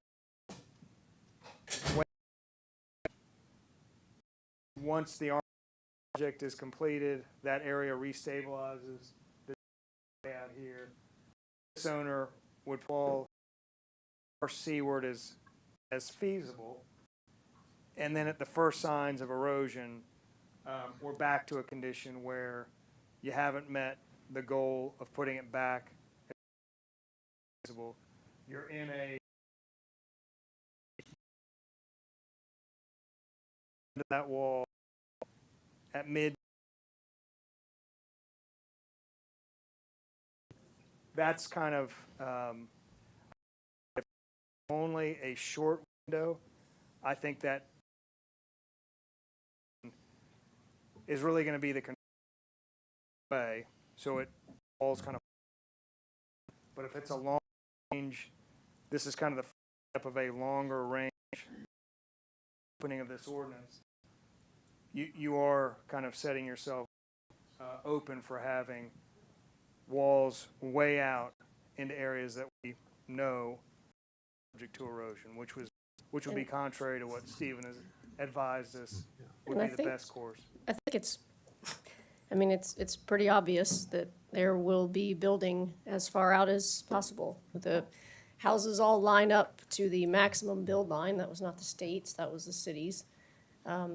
once the project is completed, that area restabilizes the out here. This owner would fall seaward as feasible, and then at the first signs of erosion, we're back to a condition where you haven't met the goal of putting it back as feasible. You're in that wall at mid. That's kind of only a short window. I think that is really going to be the way. So it falls kind of. But if it's a long range, this is kind of the step of a longer range opening of this ordinance. You are kind of setting yourself open for having walls way out into areas that we know subject to erosion, which would be contrary to what Stephen has advised us would be the best course. I think it's pretty obvious that there will be building as far out as possible. The houses all line up to the maximum build line. That was not the state's, that was the city's.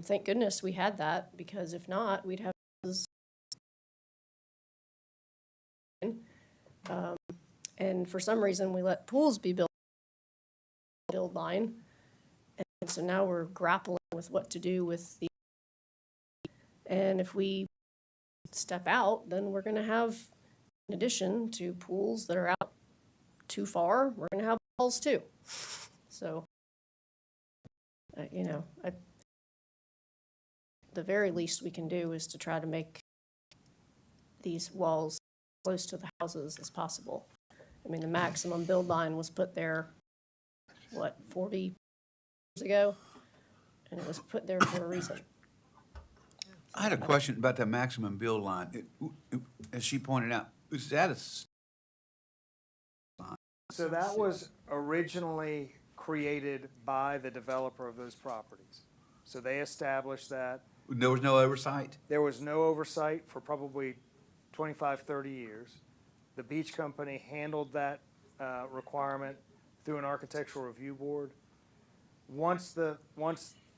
Thank goodness we had that, because if not, we'd have houses. And for some reason, we let pools be built line. And so now we're grappling with what to do with the. And if we step out, then we're going to have, in addition to pools that are out too far, we're going to have walls too. So, the very least we can do is to try to make these walls close to the houses as possible. I mean, the maximum build line was put there, 40 years ago? And it was put there for a reason. I had a question about the maximum build line. As she pointed out, is that a? So that was originally created by the developer of those properties. So they established that. There was no oversight? There was no oversight for probably 25, 30 years. The beach company handled that requirement through an architectural review board. Once the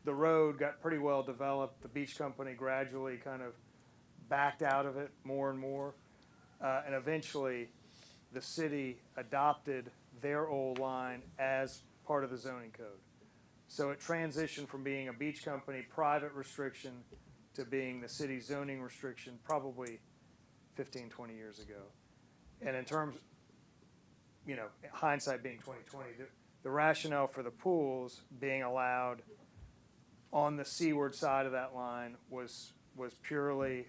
road got pretty well developed, the beach company gradually kind of backed out of it more and more. And eventually, the city adopted their old line as part of the zoning code. So it transitioned from being a beach company private restriction to being the city zoning restriction probably 15, 20 years ago. And in terms, hindsight being 2020, the rationale for the pools being allowed on the seaward side of that line was purely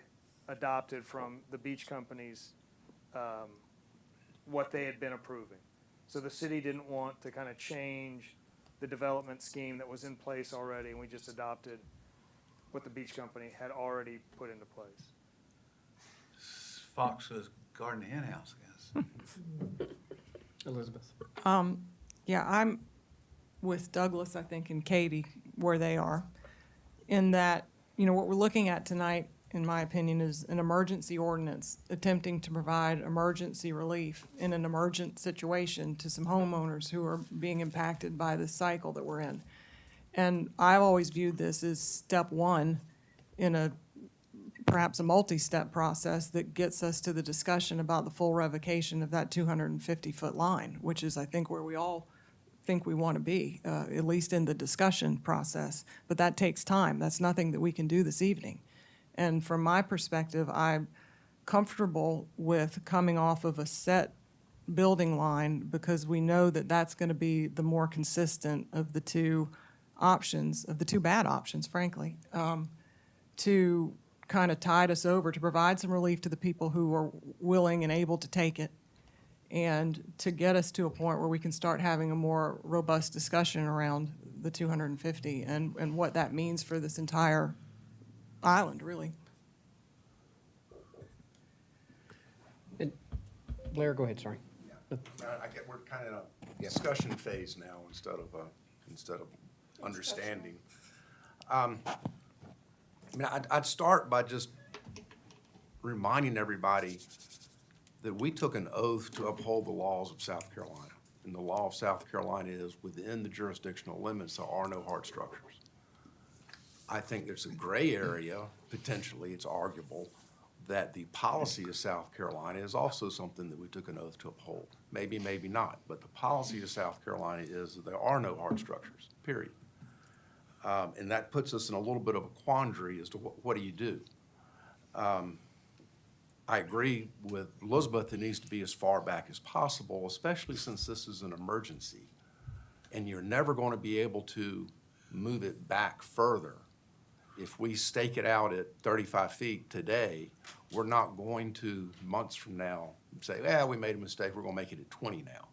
adopted from the beach companies, what they had been approving. So the city didn't want to kind of change the development scheme that was in place already, and we just adopted what the beach company had already put into place. Fox's garden hen house, I guess. Elizabeth. Yeah, I'm with Douglas, I think, and Katie, where they are, in that, what we're looking at tonight, in my opinion, is an emergency ordinance attempting to provide emergency relief in an emergent situation to some homeowners who are being impacted by the cycle that we're in. And I've always viewed this as step one in a perhaps a multi-step process that gets us to the discussion about the full revocation of that 250-foot line, which is, I think, where we all think we want to be, at least in the discussion process. But that takes time. That's nothing that we can do this evening. And from my perspective, I'm comfortable with coming off of a set building line because we know that that's going to be the more consistent of the two options, of the two bad options, frankly, to kind of tide us over, to provide some relief to the people who are willing and able to take it, and to get us to a point where we can start having a more robust discussion around the 250 and what that means for this entire island, really. And Blair, go ahead, sorry. I get, we're kind of in a discussion phase now instead of understanding. I mean, I'd start by just reminding everybody that we took an oath to uphold the laws of South Carolina. And the law of South Carolina is within the jurisdictional limits, there are no hard structures. I think there's a gray area, potentially, it's arguable, that the policy of South Carolina is also something that we took an oath to uphold. Maybe, maybe not, but the policy of South Carolina is that there are no hard structures, period. And that puts us in a little bit of a quandary as to what do you do? I agree with Elizabeth, it needs to be as far back as possible, especially since this is an emergency. And you're never going to be able to move it back further. If we stake it out at 35 feet today, we're not going to, months from now, say, yeah, we made a mistake, we're going to make it at 20 now.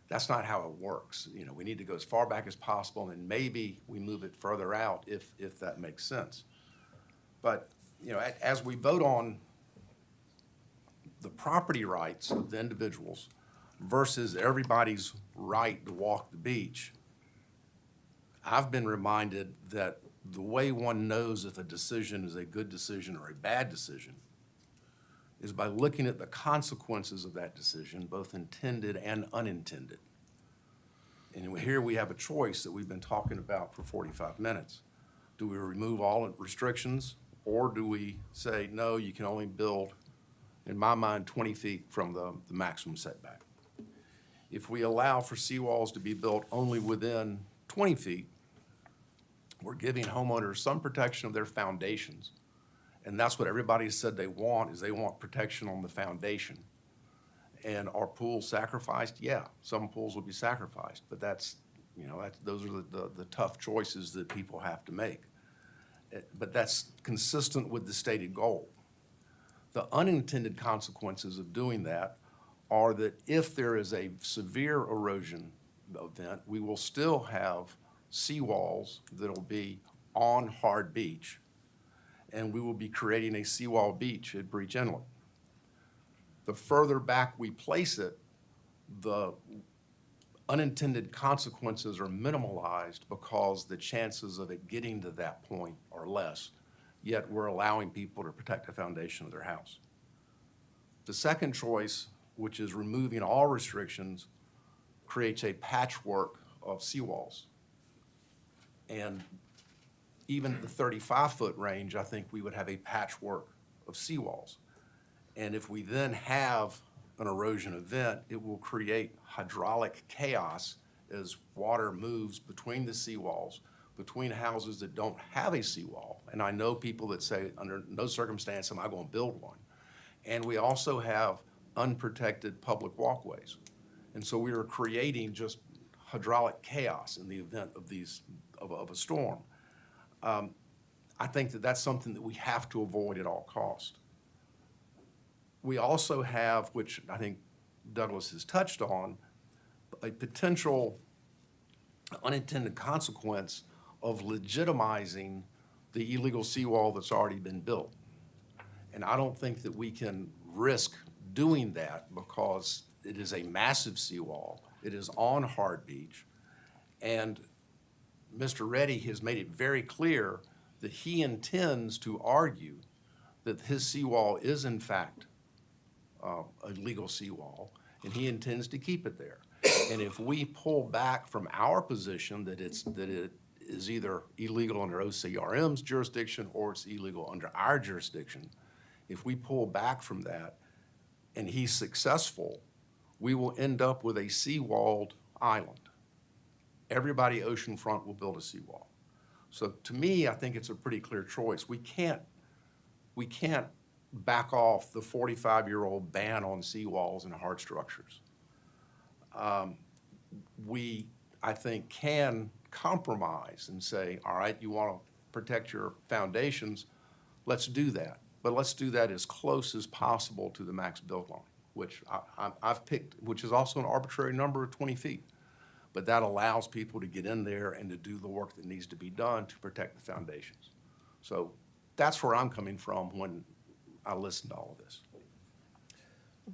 That's not how it works. You know, we need to go as far back as possible, and maybe we move it further out if that makes sense. But, you know, as we vote on the property rights of the individuals versus everybody's right to walk the beach, I've been reminded that the way one knows if a decision is a good decision or a bad decision is by looking at the consequences of that decision, both intended and unintended. And here we have a choice that we've been talking about for 45 minutes. Do we remove all restrictions, or do we say, no, you can only build, in my mind, 20 feet from the maximum setback? If we allow for seawalls to be built only within 20 feet, we're giving homeowners some protection of their foundations. And that's what everybody said they want, is they want protection on the foundation. And are pools sacrificed? Yeah, some pools will be sacrificed, but that's, you know, those are the tough choices that people have to make. But that's consistent with the stated goal. The unintended consequences of doing that are that if there is a severe erosion event, we will still have seawalls that'll be on hard beach, and we will be creating a seawall beach at Breach Inlet. The further back we place it, the unintended consequences are minimalized because the chances of it getting to that point are less, yet we're allowing people to protect the foundation of their house. The second choice, which is removing all restrictions, creates a patchwork of seawalls. And even the 35-foot range, I think we would have a patchwork of seawalls. And if we then have an erosion event, it will create hydraulic chaos as water moves between the seawalls, between houses that don't have a seawall. And I know people that say, under no circumstance am I going to build one. And we also have unprotected public walkways. And so we are creating just hydraulic chaos in the event of a storm. I think that that's something that we have to avoid at all costs. We also have, which I think Douglas has touched on, a potential unintended consequence of legitimizing the illegal seawall that's already been built. And I don't think that we can risk doing that because it is a massive seawall. It is on hard beach. And Mr. Reddy has made it very clear that he intends to argue that his seawall is in fact a legal seawall, and he intends to keep it there. And if we pull back from our position that it is either illegal under OCRM's jurisdiction or it's illegal under our jurisdiction. If we pull back from that and he's successful, we will end up with a seawalled island. Everybody oceanfront will build a seawall. So to me, I think it's a pretty clear choice. We can't back off the 45-year-old ban on seawalls and hard structures. We, I think, can compromise and say, all right, you want to protect your foundations, let's do that. But let's do that as close as possible to the max build line, which I've picked, which is also an arbitrary number of 20 feet. But that allows people to get in there and to do the work that needs to be done to protect the foundations. So that's where I'm coming from when I listen to all of this.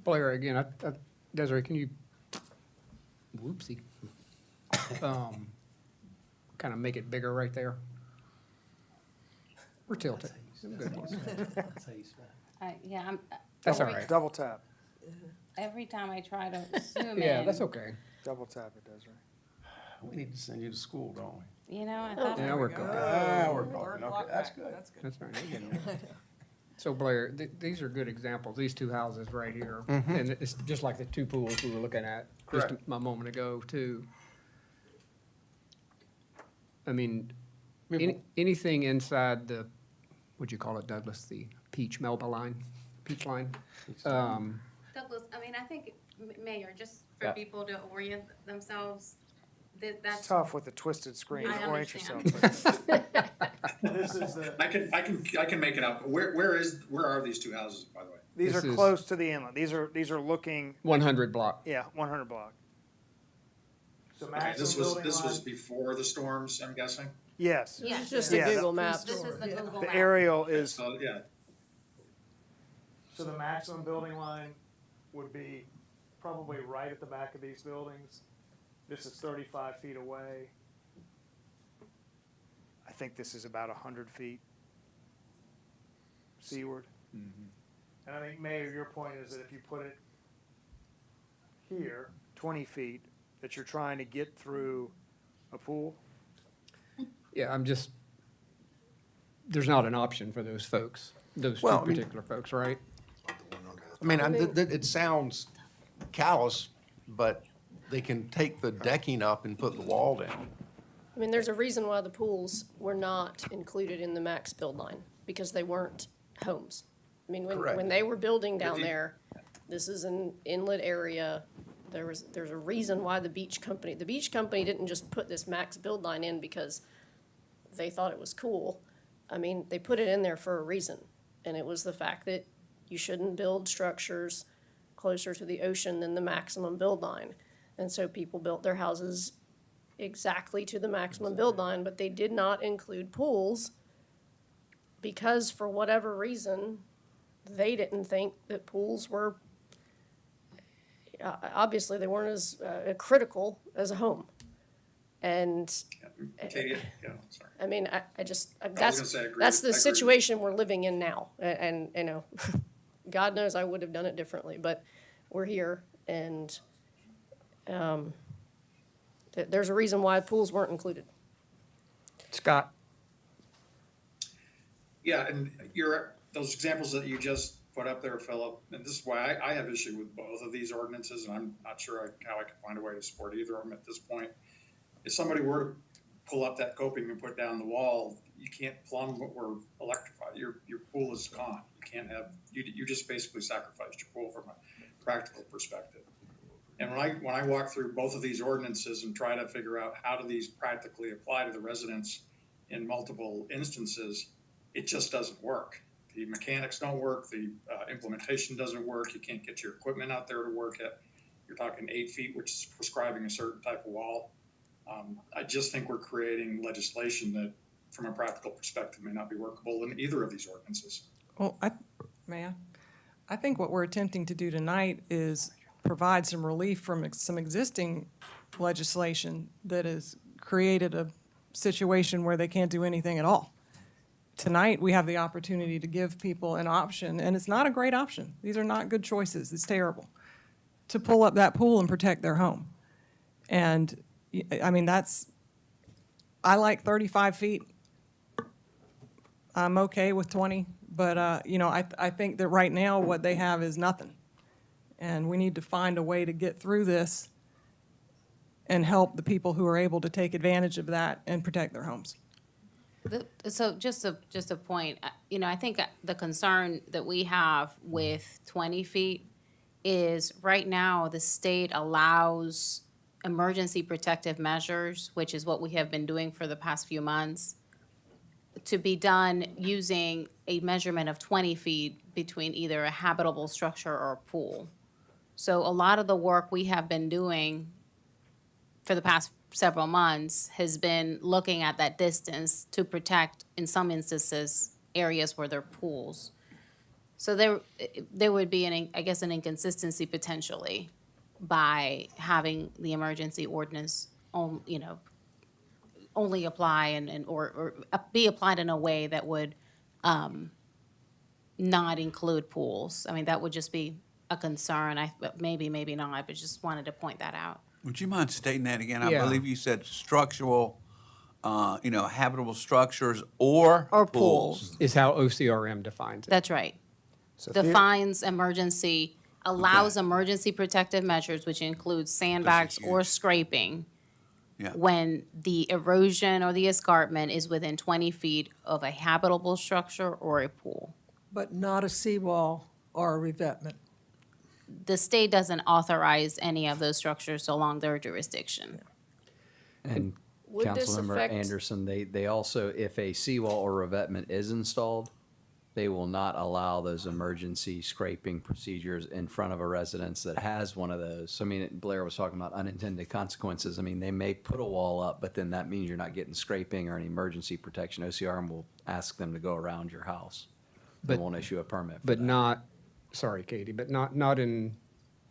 Blair, again, Desiree, can you, whoopsie, kind of make it bigger right there? We're tilted. Yeah, That's all right. Double tap, every time I try to zoom in. Yeah, that's okay. double tap it, Desiree. We need to send you to school, don't we? You know, I thought. Yeah, we're good. We're talking, okay, that's good. That's all right. We're getting there. So Blair, these are good examples, these two houses right here. And it's just like the two pools we were looking at just Correct. a moment ago, too. I mean, anything inside the, what'd you call it, Douglas, the peach Melba line, peach line? Douglas, I mean, I think, Mayor, just for Yeah. people to orient themselves, It's that's. tough with the twisted screen, I orient yourself. understand. This is the, I can make it out. Where are these two houses, by the way? these This are is- close to the inlet, these are looking, 100 block. yeah, 100 block. So Okay, this maximum was, building this was line, before the storms, I'm guessing? yes. Yes, It's just it a Yeah, is. Google Maps. This is the Google The map. aerial is, So, yeah, so the maximum building line would be probably right at the back of these buildings. This is 35 feet away. I think this is about 100 feet seaward. And I think, Mayor, your point is that if you put it here, 20 feet, that you're trying to get through a pool. Yeah, I'm just, there's not an option for those folks, those two Well, I mean- particular folks, right? I mean, it sounds callous, but they can take the decking up and put the wall down. I mean, there's a reason why the pools were not included in the max build line, because they weren't homes. I mean, when Correct. they were building down But the- there, this is an inlet area. There's a reason why the beach company didn't just put this max build line in because they thought it was cool. I mean, they put it in there for a reason, and it was the fact that you shouldn't build structures closer to the ocean than the maximum build line. And so people built their houses exactly to the maximum build line, but they did not include pools because for whatever reason, they didn't think that pools were, obviously they weren't as critical as a home. And, Katie, yeah, sorry. I mean, I just, gonna that's, say, I agree that's with- the I agree. situation we're living in now. And, you know, God knows I would have done it differently, but we're here and, there's a reason why pools weren't included. Scott? Yeah, and those examples that you just put up there, Philip, and this is why I have issue with both of these ordinances, and I'm not sure how I can find a way to support either of them at this point. If somebody were to pull up that coping and put down the wall, you can't plumb or electrify. Your pool is gone. You can't have, you just basically sacrificed your pool from a practical perspective. And when I walk through both of these ordinances and try to figure out how do these practically apply to the residents in multiple instances, it just doesn't work. The mechanics don't work, the implementation doesn't work, you can't get your equipment out there to work at. You're talking 8 feet, which is prescribing a certain type of wall. I just think we're creating legislation that, from a practical perspective, may not be workable in either of these ordinances. Well, I think what we're attempting to do tonight is provide some relief from some existing legislation that has created a situation where they can't do anything at all. Tonight, we have the opportunity to give people an option, and it's not a great option. These are not good choices. It's terrible. To pull up that pool and protect their home. And, I mean, I like 35 feet. I'm okay with 20, but, you know, I think that right now what they have is nothing. And we need to find a way to get through this and help the people who are able to take advantage of that and protect their homes. So just a point, you know, I think the concern that we have with 20 feet is right now the state allows emergency protective measures, which is what we have been doing for the past few months, to be done using a measurement of 20 feet between either a habitable structure or a pool. So a lot of the work we have been doing for the past several months has been looking at that distance to protect, in some instances, areas where there are pools. So there would be I guess, an inconsistency potentially by having the emergency ordinance you know, only apply or be applied in a way that would not include pools. I mean, that would just be a concern. Maybe not, but just wanted to point that out. Would you mind stating that again? I Yeah. believe you said structural, habitable structures or Or pools. pools. Is how OCRM defines it. That's right. So Defines emergency, allows emergency protective measures, which includes sandbags or huge. scraping, Yeah. when the erosion or the escarpment is within 20 feet of a habitable structure or a pool. But not a seawall or a revetment. The state doesn't authorize any of those structures along their jurisdiction. And Would this Councilmember affect- Anderson, they also, if a seawall or revetment is installed, they will not allow those emergency scraping procedures in front of a residence that has one of those. So, I mean, Blair was talking about unintended consequences. I mean, they may put a wall up, but then that means you're not getting scraping or any emergency protection. OCRM will ask them to go around your house. They But- won't issue a permit for But that. not, sorry, Katie, but not in,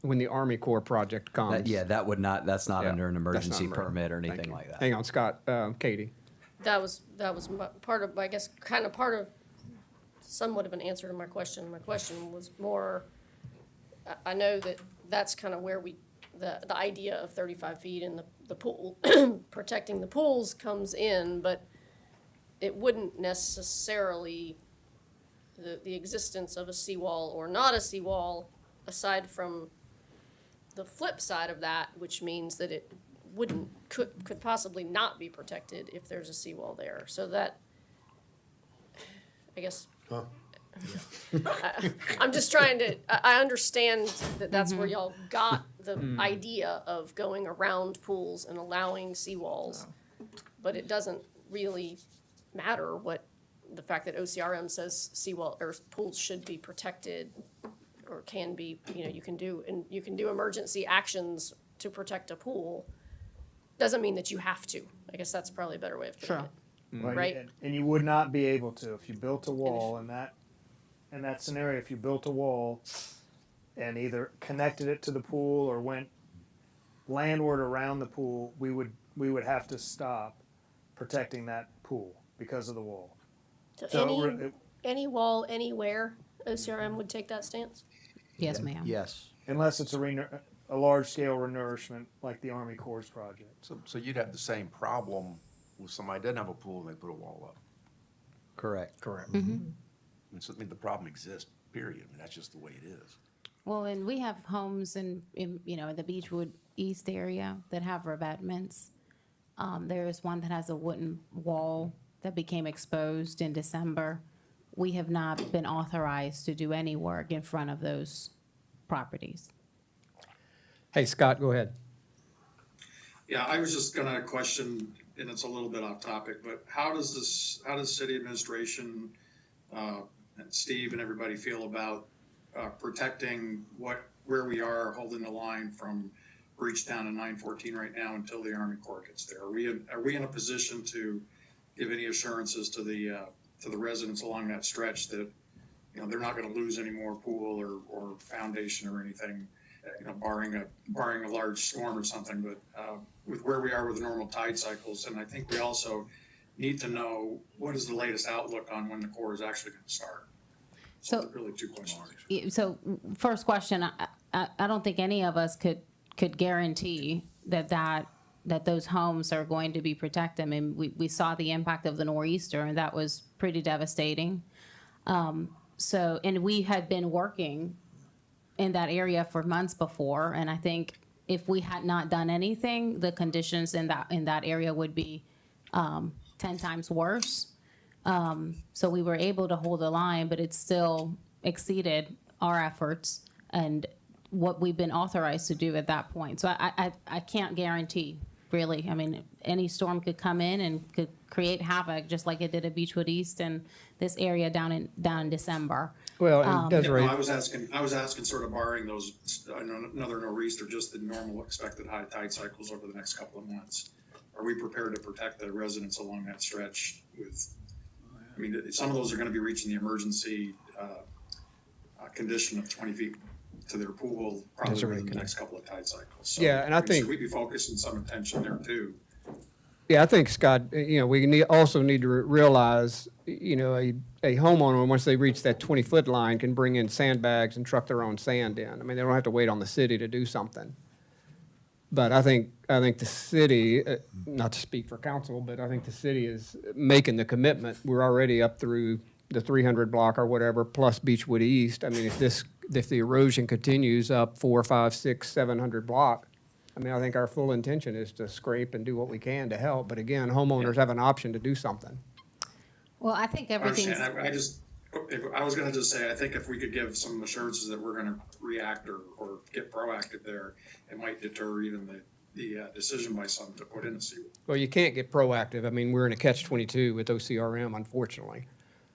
when the Army Corps project comes. Yeah, that's not Yeah, under an that's not emergency emergency. permit or Thank anything you. like that. Hang on, Scott, Katie. That was part of, I guess, kind of part of, somewhat of an answer to my question. My question was more, I know that that's kind of where the idea of 35 feet in the pool, protecting the pools comes in, but it wouldn't necessarily, the existence of a seawall or not a seawall, aside from the flip side of that, which means that it could possibly not be protected if there's a seawall there. So that, I guess, I'm just trying to, I understand that that's where y'all got the idea of going around pools and allowing seawalls. But it doesn't really matter what, the fact that OCRM says seawall or pools should be protected or can be, you can do emergency actions to protect a pool. Doesn't mean that you have to. I guess that's probably a better way of putting it. Right. And you would not be able to if you built a wall in that scenario. If you built a wall and either connected it to the pool or went landward around the pool, we would have to stop protecting that pool because of the wall. So any wall anywhere, OCRM would take that stance? Yes, ma'am. Yes. Unless it's a large scale renourishment like the Army Corps project. So you'd have the same problem with somebody that doesn't have a pool and they put a wall up. Correct. Correct. I mean, the problem exists, period. I mean, that's just the way it is. Well, and we have homes in the Beechwood East area that have revetments. There is one that has a wooden wall that became exposed in December. We have not been authorized to do any work in front of those properties. Hey, Scott, go ahead. Yeah, I was just gonna question, and it's a little bit off topic, but how does city administration, and Steve and everybody feel about, protecting where we are, holding the line from breach down to 914 right now until the Army Corps gets there? Are we in a position to give any assurances to the residents along that stretch that, they're not gonna lose any more pool or foundation or anything, barring a large storm or something, but, with where we are with the normal tide cycles, and I think we also need to know what is the latest outlook on when the Corps is actually gonna start. So really two questions. So first question, I don't think any of us could guarantee that that those homes are going to be protected. I mean, we saw the impact of the nor'easter, and that was pretty devastating. So, and we had been working in that area for months before, and I think if we had not done anything, the conditions in that area would be 10 times worse. So we were able to hold the line, but it still exceeded our efforts and what we've been authorized to do at that point. So I can't guarantee, really. I mean, any storm could come in and could create havoc, just like it did at Beechwood East and this area down in December. Well, and Yeah, Desiree, no, I was asking sort of barring those, another nor'easter, just the normal expected high tide cycles over the next couple of months. Are we prepared to protect the residents along that stretch with, I mean, some of those are gonna be reaching the emergency, condition of 20 feet to their pool probably Desiree, within the can I- next couple of tide cycles. So, Yeah, and I think- should we be focusing some attention there too? yeah, I think, Scott, we also need to realize, a homeowner, once they reach that 20-foot line, can bring in sandbags and truck their own sand in. I mean, they don't have to wait on the city to do something. But I think the city, not to speak for council, but I think the city is making the commitment. We're already up through the 300 block or whatever, plus Beechwood East. I mean, if the erosion continues up 4, 5, 6, 700 block, I mean, I think our full intention is to scrape and do what we can to help. But again, homeowners have an option to do something. Well, I think I everything's. understand. I was gonna just say, I think if we could give some assurances that we're gonna react or get proactive there, it might deter even the decision by some to put in a seawall. Well, you can't get proactive. I mean, we're in a catch-22 with OCRM, unfortunately.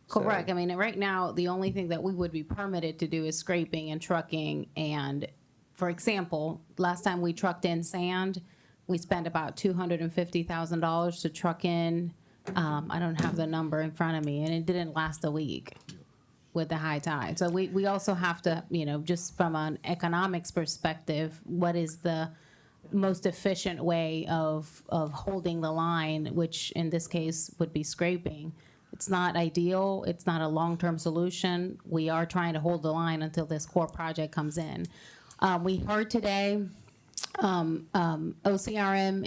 Correct. I mean, right now, the only thing that we would be permitted to do is scraping and trucking. And for example, last time we trucked in sand, we spent about $250,000 to truck in. I don't have the number in front of me, and it didn't last a week with the high tide. So we also have to, just from an economics perspective, what is the most efficient way of holding the line, which in this case would be scraping. It's not ideal. It's not a long-term solution. We are trying to hold the line until this core project comes in. We heard today, OCRM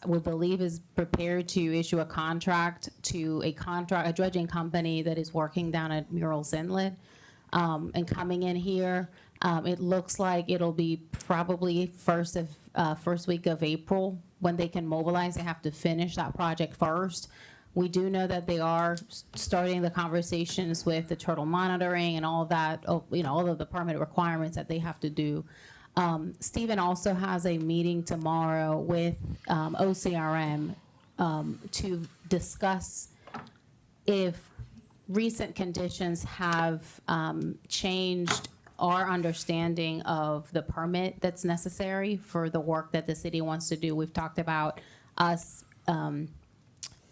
we believe is prepared to issue a contract to a dredging company that is working down at Murals Inlet, and coming in here. It looks like it'll be probably first week of April when they can mobilize. They have to finish that project first. We do know that they are starting the conversations with the turtle monitoring and all of that, all of the permit requirements that they have to do. Stephen also has a meeting tomorrow with OCRM to discuss if recent conditions have changed our understanding of the permit that's necessary for the work that the city wants to do. We've talked about us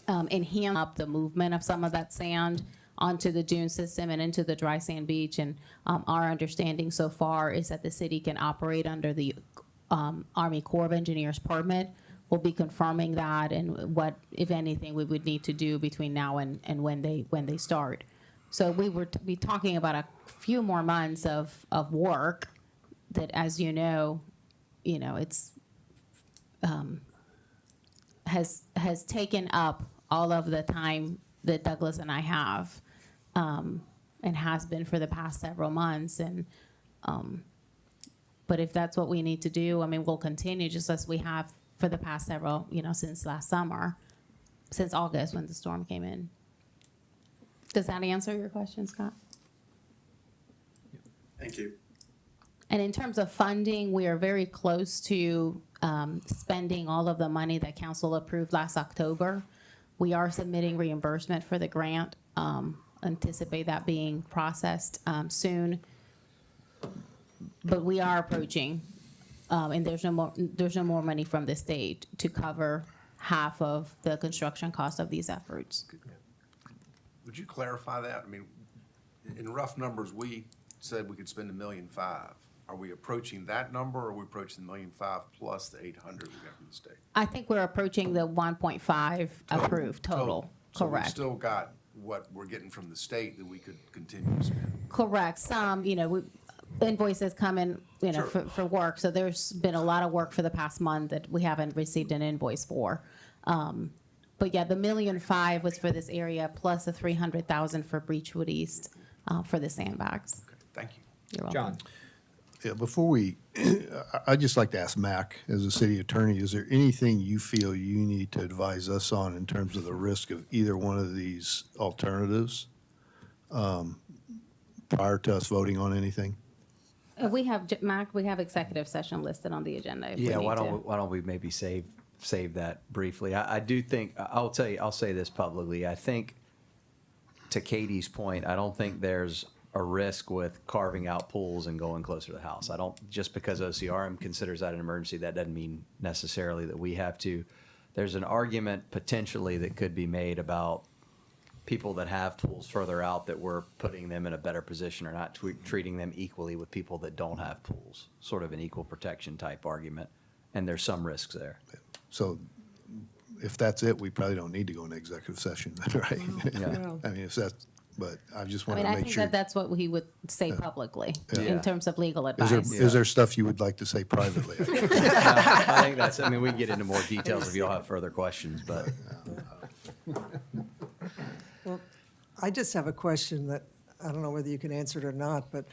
enhancing up the movement of some of that sand onto the dune system and into the dry sand beach. And our understanding so far is that the city can operate under the Army Corps of Engineers permit. We'll be confirming that and what, if anything, we would need to do between now and when they start. So we were be talking about a few more months of work that, as it's has taken up all of the time that Douglas and I have, and has been for the past several months. And but if that's what we need to do, I mean, we'll continue just as we have for the past several, since last summer, since August when the storm came in. Does that answer your question, Scott? Thank you. And in terms of funding, we are very close to spending all of the money that council approved last October. We are submitting reimbursement for the grant. Anticipate that being processed soon. But we are approaching, and there's no more money from the state to cover half of the construction cost of these efforts. Would you clarify that? I mean, in rough numbers, we said we could spend $1.5 million. Are we approaching that number, or are we approaching $1.5 million plus the $800 we got from the state? I think we're approaching the 1.5 approved total. So Correct. we've still got what we're getting from the state that we could continue to spend. Correct. Some, invoices come in, for work. So there's been a lot of work for the past month that we haven't received an invoice for. But yeah, the $1.5 million was for this area, plus the 300,000 for Breachwood East, for the sandbags. Thank you. You're welcome. John? Yeah, before we, I'd just like to ask Mac, as a city attorney, is there anything you feel you need to advise us on in terms of the risk of either one of these alternatives prior to us voting on anything? We have, Mac, we have executive session listed on the agenda if we Yeah, need to. why don't we maybe save that briefly? I do think, I'll say this publicly. I think, to Katie's point, I don't think there's a risk with carving out pools and going closer to the house. I don't, just because OCRM considers that an emergency, that doesn't mean necessarily that we have to. There's an argument potentially that could be made about people that have pools further out, that we're putting them in a better position or not treating them equally with people that don't have pools, sort of an equal protection type argument. And there's some risks there. So if that's it, we probably don't need to go into executive session, right? Yeah. I mean, if that's, but I just I want mean, to I make think sure. that that's what he would say publicly Yeah. in terms of legal Is advice. there stuff you would like to say privately? I think that's, I mean, we can get into more details if you'll have further questions, but. I just have a question that, I don't know whether you can answer it or not, but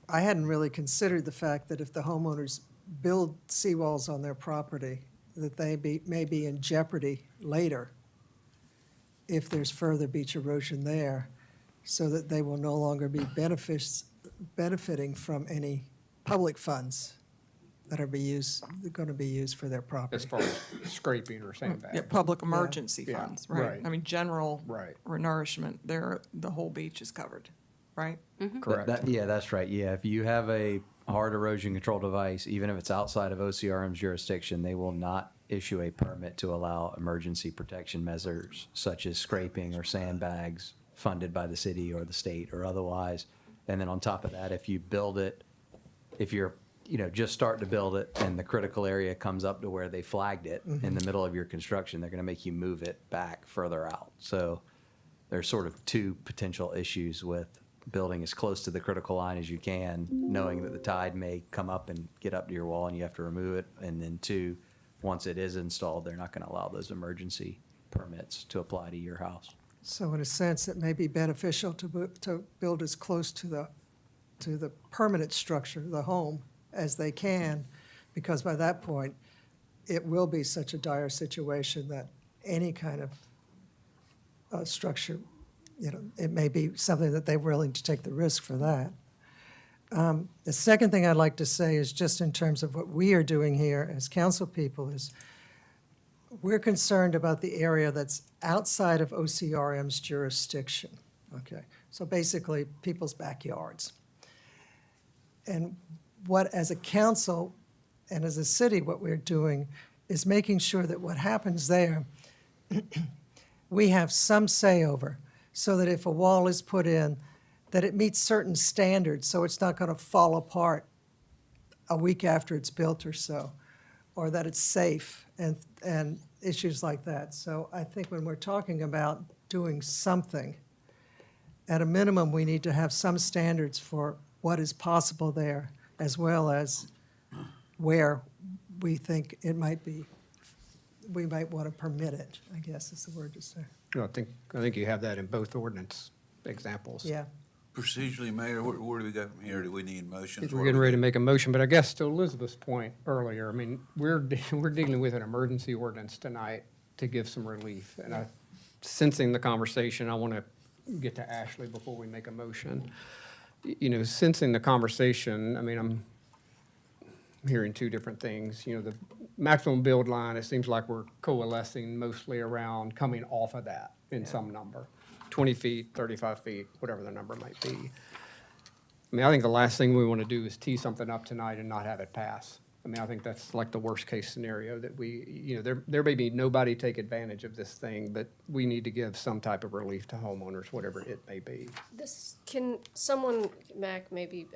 I hadn't really considered the fact that if the homeowners build seawalls on their property, that they may be in jeopardy later if there's further beach erosion there, so that they will no longer be benefiting from any public funds that are going to be used for their property. As far as scraping or sandbags. Yeah, public emergency Yeah, funds, right? right. I mean, general Right. nourishment, the whole beach is covered, right? Correct. Yeah, that's right. Yeah, if you have a hard erosion control device, even if it's outside of OCRM's jurisdiction, they will not issue a permit to allow emergency protection measures such as scraping or sandbags funded by the city or the state or otherwise. And then on top of that, if you build it, if you're just starting to build it and the critical area comes up to where they flagged it in the middle of your construction, they're going to make you move it back further out. So there's sort of two potential issues with building as close to the critical line as you can, knowing that the tide may come up and get up to your wall and you have to remove it. And then two, once it is installed, they're not going to allow those emergency permits to apply to your house. So in a sense, it may be beneficial to build as close to the permanent structure, the home, as they can, because by that point, it will be such a dire situation that any kind of structure, it may be something that they're willing to take the risk for that. The second thing I'd like to say is just in terms of what we are doing here as council people is we're concerned about the area that's outside of OCRM's jurisdiction, okay? So basically, people's backyards. And what, as a council and as a city, what we're doing is making sure that what happens there, we have some say over, so that if a wall is put in, that it meets certain standards, so it's not going to fall apart a week after it's built or so, or that it's safe and issues like that. So I think when we're talking about doing something, at a minimum, we need to have some standards for what is possible there, as well as where we think it might be, we might want to permit it, I guess is the word to say. I think you have that in both ordinance examples. Yeah. Procedurally, Mayor, where do we go from here? Do we need motions? We're getting ready to make a motion, but I guess to Elizabeth's point earlier, I mean, we're dealing with an emergency ordinance tonight to give some relief. And sensing the conversation, I want to get to Ashley before we make a motion. Sensing the conversation, I mean, I'm hearing two different things. The maximum build line, it seems like we're coalescing mostly around coming off of that in some number. 20 feet, 35 feet, whatever the number might be. I mean, I think the last thing we want to do is tee something up tonight and not have it pass. I mean, I think that's like the worst case scenario that there may be nobody take advantage of this thing, but we need to give some type of relief to homeowners, whatever it may be. Can someone, Mac, maybe,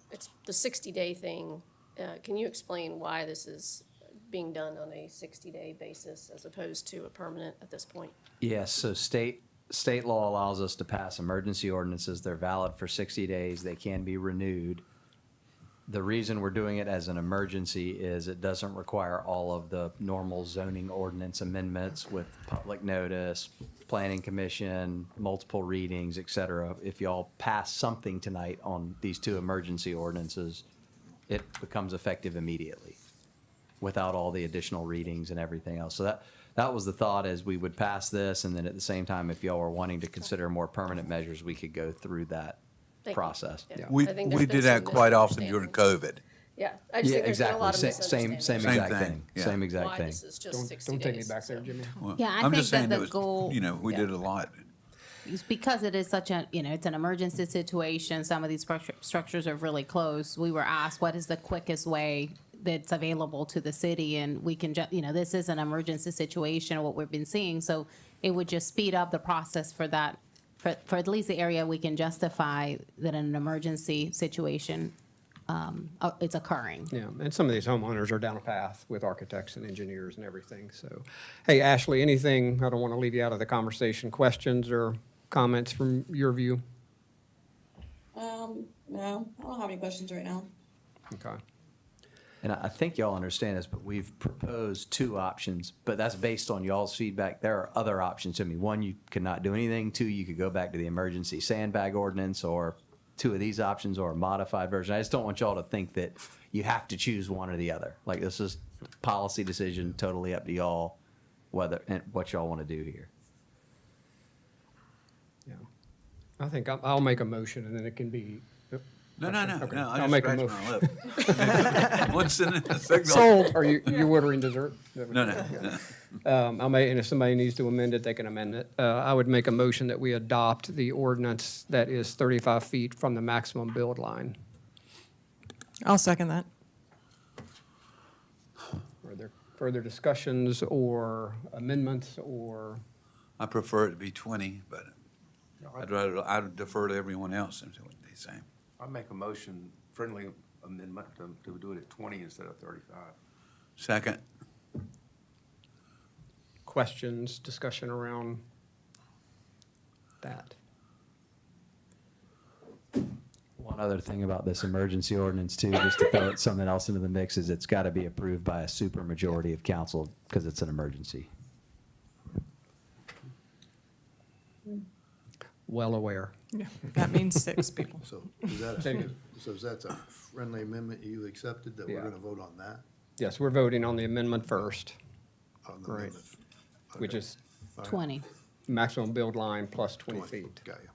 it's the 60-day thing. Can you explain why this is being done on a 60-day basis as opposed to a permanent at this point? Yes, so state law allows us to pass emergency ordinances. They're valid for 60 days. They can be renewed. The reason we're doing it as an emergency is it doesn't require all of the normal zoning ordinance amendments with public notice, planning commission, multiple readings, et cetera. If y'all pass something tonight on these two emergency ordinances, it becomes effective immediately without all the additional readings and everything else. So that was the thought, is we would pass this, and then at the same time, if y'all were wanting to consider more permanent measures, we could go through that Thank you. process. Yeah. We I think there's been did that some quite often during misunderstandings. COVID. Yeah, I just Yeah, think there's been a exactly. lot of Same misunderstandings. same Same exact thing, thing. yeah. Same exact Why thing. this is just 60 Don't days. take me back there, so. Jimmy. Well, Yeah, I I'm think just saying that it the was, goal- you know, we Yeah. did a lot. It's because it is such a, it's an emergency situation. Some of these structures are really close. We were asked, what is the quickest way that's available to the city? And we can this is an emergency situation, what we've been seeing. So it would just speed up the process for that, for at least the area we can justify that in an emergency situation, it's occurring. Yeah, and some of these homeowners are down a path with architects and engineers and everything, so. Hey, Ashley, anything, I don't want to leave you out of the conversation, questions or comments from your view? No, I don't have any questions right now. Okay. And I think y'all understand this, but we've proposed two options, but that's based on y'all's feedback. There are other options to me. One, you could not do anything. Two, you could go back to the emergency sandbag ordinance, or two of these options, or a modified version. I just don't want y'all to think that you have to choose one or the other. Like, this is policy decision, totally up to y'all, whether, and what y'all want to do here. Yeah. I think I'll make a motion and then it can be. No, Okay. no, I'll I make just a scratched my lip. What's in the signal? Sold. Are you ordering dessert? No, no. And if somebody needs to amend it, they can amend it. I would make a motion that we adopt the ordinance that is 35 feet from the maximum build line. I'll second that. Are there further discussions or amendments or? I prefer it to be 20, but I'd defer to everyone else and see what they say. I make a motion, friendly amendment to do it at 20 instead of 35. Second, Questions, discussion around that? One other thing about this emergency ordinance too, just to throw something else into the mix, is it's got to be approved by a supermajority of council because it's an emergency. Well aware. Yeah, that means 6 people. So is that, Thank you. so is that a friendly amendment you accepted, that we're Yeah. gonna vote on that? Yes, we're voting on the amendment first, On the Right. amendment? which Okay. is 20. maximum build line plus 20 feet. Got you.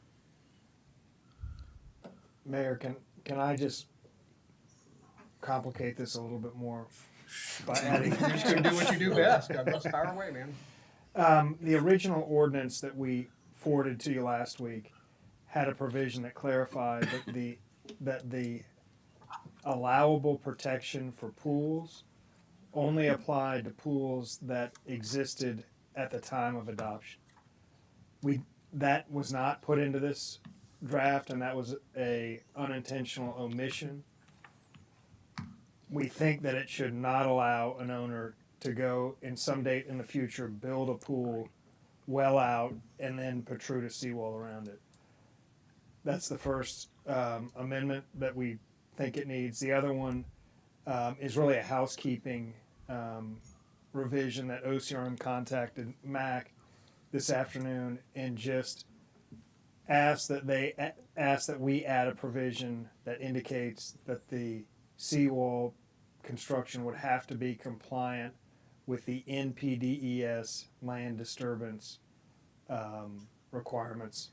Mayor, can I just complicate this a little bit more by adding? You're just gonna do what you do best. Douglas, fire away, man. The original ordinance that we forwarded to you last week had a provision that clarified that the allowable protection for pools only applied to pools that existed at the time of adoption. That was not put into this draft, and that was a unintentional omission. We think that it should not allow an owner to go in some date in the future, build a pool well out, and then protrude a seawall around it. That's the first amendment that we think it needs. The other one is really a housekeeping revision that OCRM contacted MAC this afternoon and just asked that we add a provision that indicates that the seawall construction would have to be compliant with the NPDES land disturbance requirements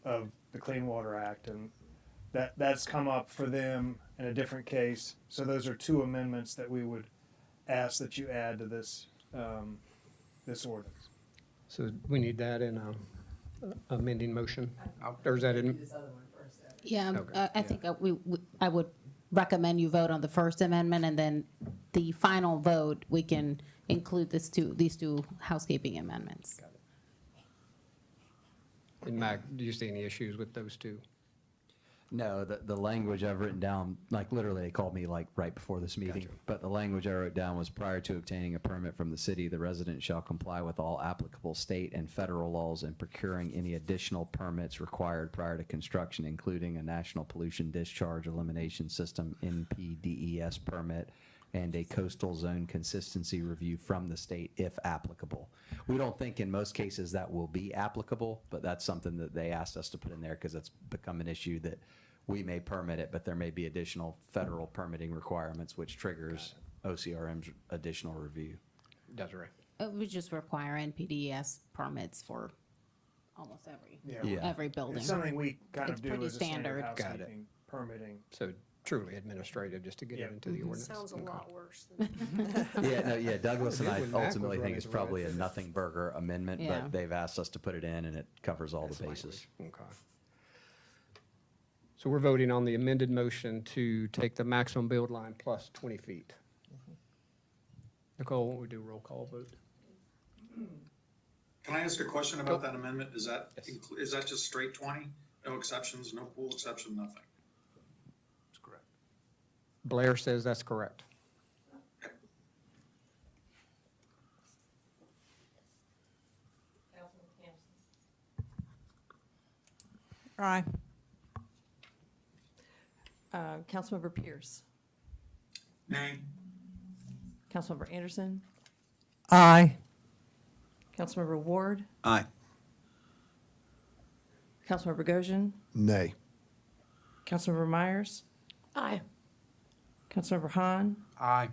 of the Clean Water Act, and that's come up for them in a different case. So those are two amendments that we would ask that you add to this this ordinance. So we need that in a amending motion? Or is that in? Yeah, Okay, I think I would recommend you vote on the first amendment, and then the final vote, we can include these two housekeeping amendments. And Mac, do you see any issues with those two? No, the language I've written down, like literally they called me like right before this meeting. But the language I wrote down was prior to obtaining a permit from the city, the resident shall comply with all applicable state and federal laws and procuring any additional permits required prior to construction, including a National Pollution Discharge Elimination System NPDES permit and a coastal zone consistency review from the state if applicable. We don't think in most cases that will be applicable, but that's something that they asked us to put in there because it's become an issue that we may permit it, but there may be additional federal permitting requirements, which triggers OCRM's additional review. Desiree. We just require NPDES permits for almost Yeah. every building. It's something we kind It's of do pretty as a standard standard. Got it. housekeeping, permitting. So truly administrative, just to get Yeah. it into the ordinance. Sounds a Okay. lot worse than. Yeah, Douglas and Good I when Mac ultimately was think running it's for probably a it. nothing burger amendment, Yeah. but they've asked us to put it in and it covers all the That's bases. language. Okay. So we're voting on the amended motion to take the maximum build line plus 20 feet. Nicole, won't we do a roll call vote? Can I ask a question about that amendment? Is that, Yes. is that just straight 20? No exceptions, no pool exception, nothing? That's correct. Blair says that's correct. Aye. Councilmember Pierce, Nay. Councilmember Anderson, Aye. Councilmember Ward, Aye. Councilmember Goshen, Nay. Councilmember Myers, Aye. Councilmember Hahn, Aye.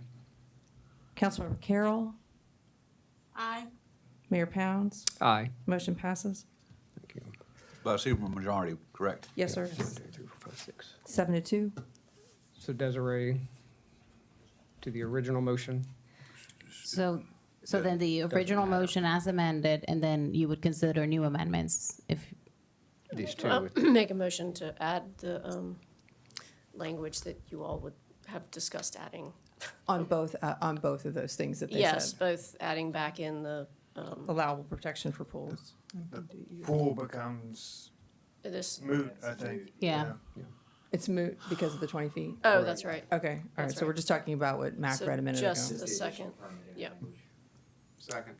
Councilmember Carroll, Aye. Mayor Pounds. Aye. Motion passes. Thank you. By a super majority, correct? Yes, sir. 1, 2, 3, 4, 5, 6. 7-2. So Desiree, to the original motion? So then the original motion as amended, and then you would consider new amendments if, These two. I'll with- make a motion to add the language that you all would have discussed adding. On both of those things that they Yes, said. both adding back in the, Allowable protection for pools. Pool becomes this, moot, I think. Yeah. It's moot because of the 20 feet? oh, that's right. Okay, all right, That's so we're right. just talking about what Mac So read a minute ago. just the second, yeah. Second.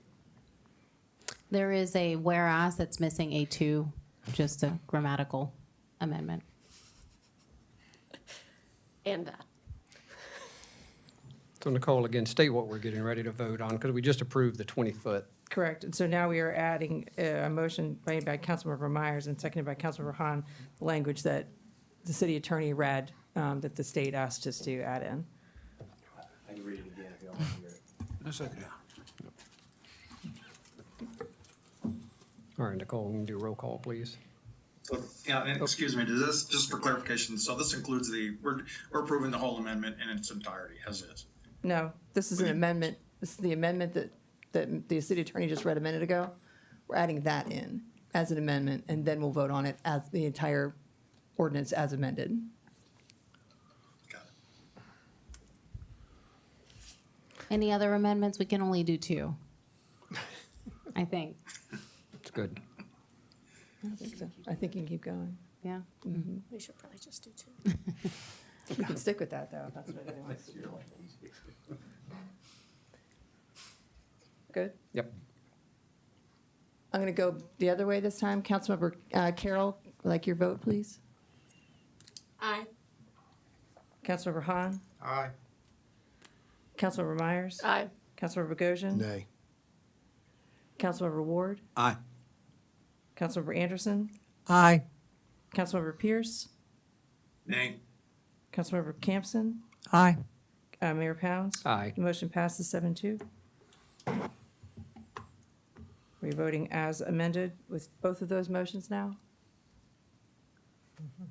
there is a whereas that's missing a two, just a grammatical amendment. And that. So Nicole, again, state what we're getting ready to vote on, because we just approved the 20-foot. Correct, and so now we are adding a motion made by Councilmember Myers and seconded by Councilmember Hahn, language that the city attorney read, that the state asked us to add in. I can read it again if you want to hear it. That's okay. All right, Nicole, we can do a roll call, please. So, yeah, and excuse me, does this, just for clarification, so this includes we're approving the whole amendment in its entirety, as is? No, this is an amendment, this is the amendment that the city attorney just read a minute ago. We're adding that in as an amendment, and then we'll vote on it as the entire ordinance as amended. Got it. Any other amendments? We can only do two. I think, It's good. I think so. I think you can keep going. yeah. We should probably just do two. We can stick with that, though, if that's what it wants. Good? Yep. I'm going to go the other way this time. Councilmember Carroll, I'd like your vote, please. Aye. Councilmember Hahn, Aye. Councilmember Myers, Aye. Councilmember Goshen, Nay. Councilmember Ward, Aye. Councilmember Anderson, Aye. Councilmember Pierce, Nay. Councilmember Campson, Aye. Mayor Pounds. Aye. The motion passes 7-2. We're voting as amended with both of those motions now?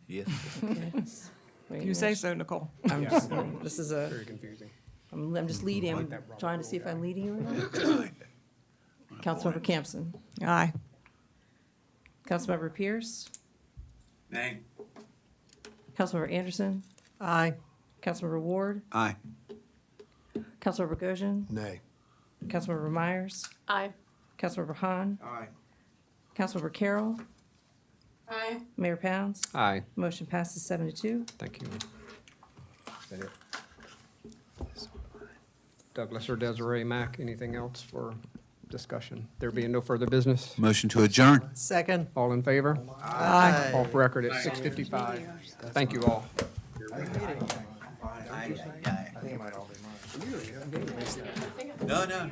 Yes. Wait, You say so, Nicole. I'm just, this is a, Very confusing. I'm just leading, I'm trying to see if I'm leading you or not. Councilmember Campson, Aye. Councilmember Pierce, Nay. Councilmember Anderson, Aye. Councilmember Ward, Aye. Councilmember Goshen, Nay. Councilmember Myers, Aye. Councilmember Hahn, Aye. Councilmember Carroll, Aye. Mayor Pounds? Aye. Motion passes 7-2. Thank you. Douglas or Desiree Mack, anything else for discussion? There being no further business, Motion to adjourn. Second. all in favor? Aye. Off record at 6:55. Thank you all. No, no.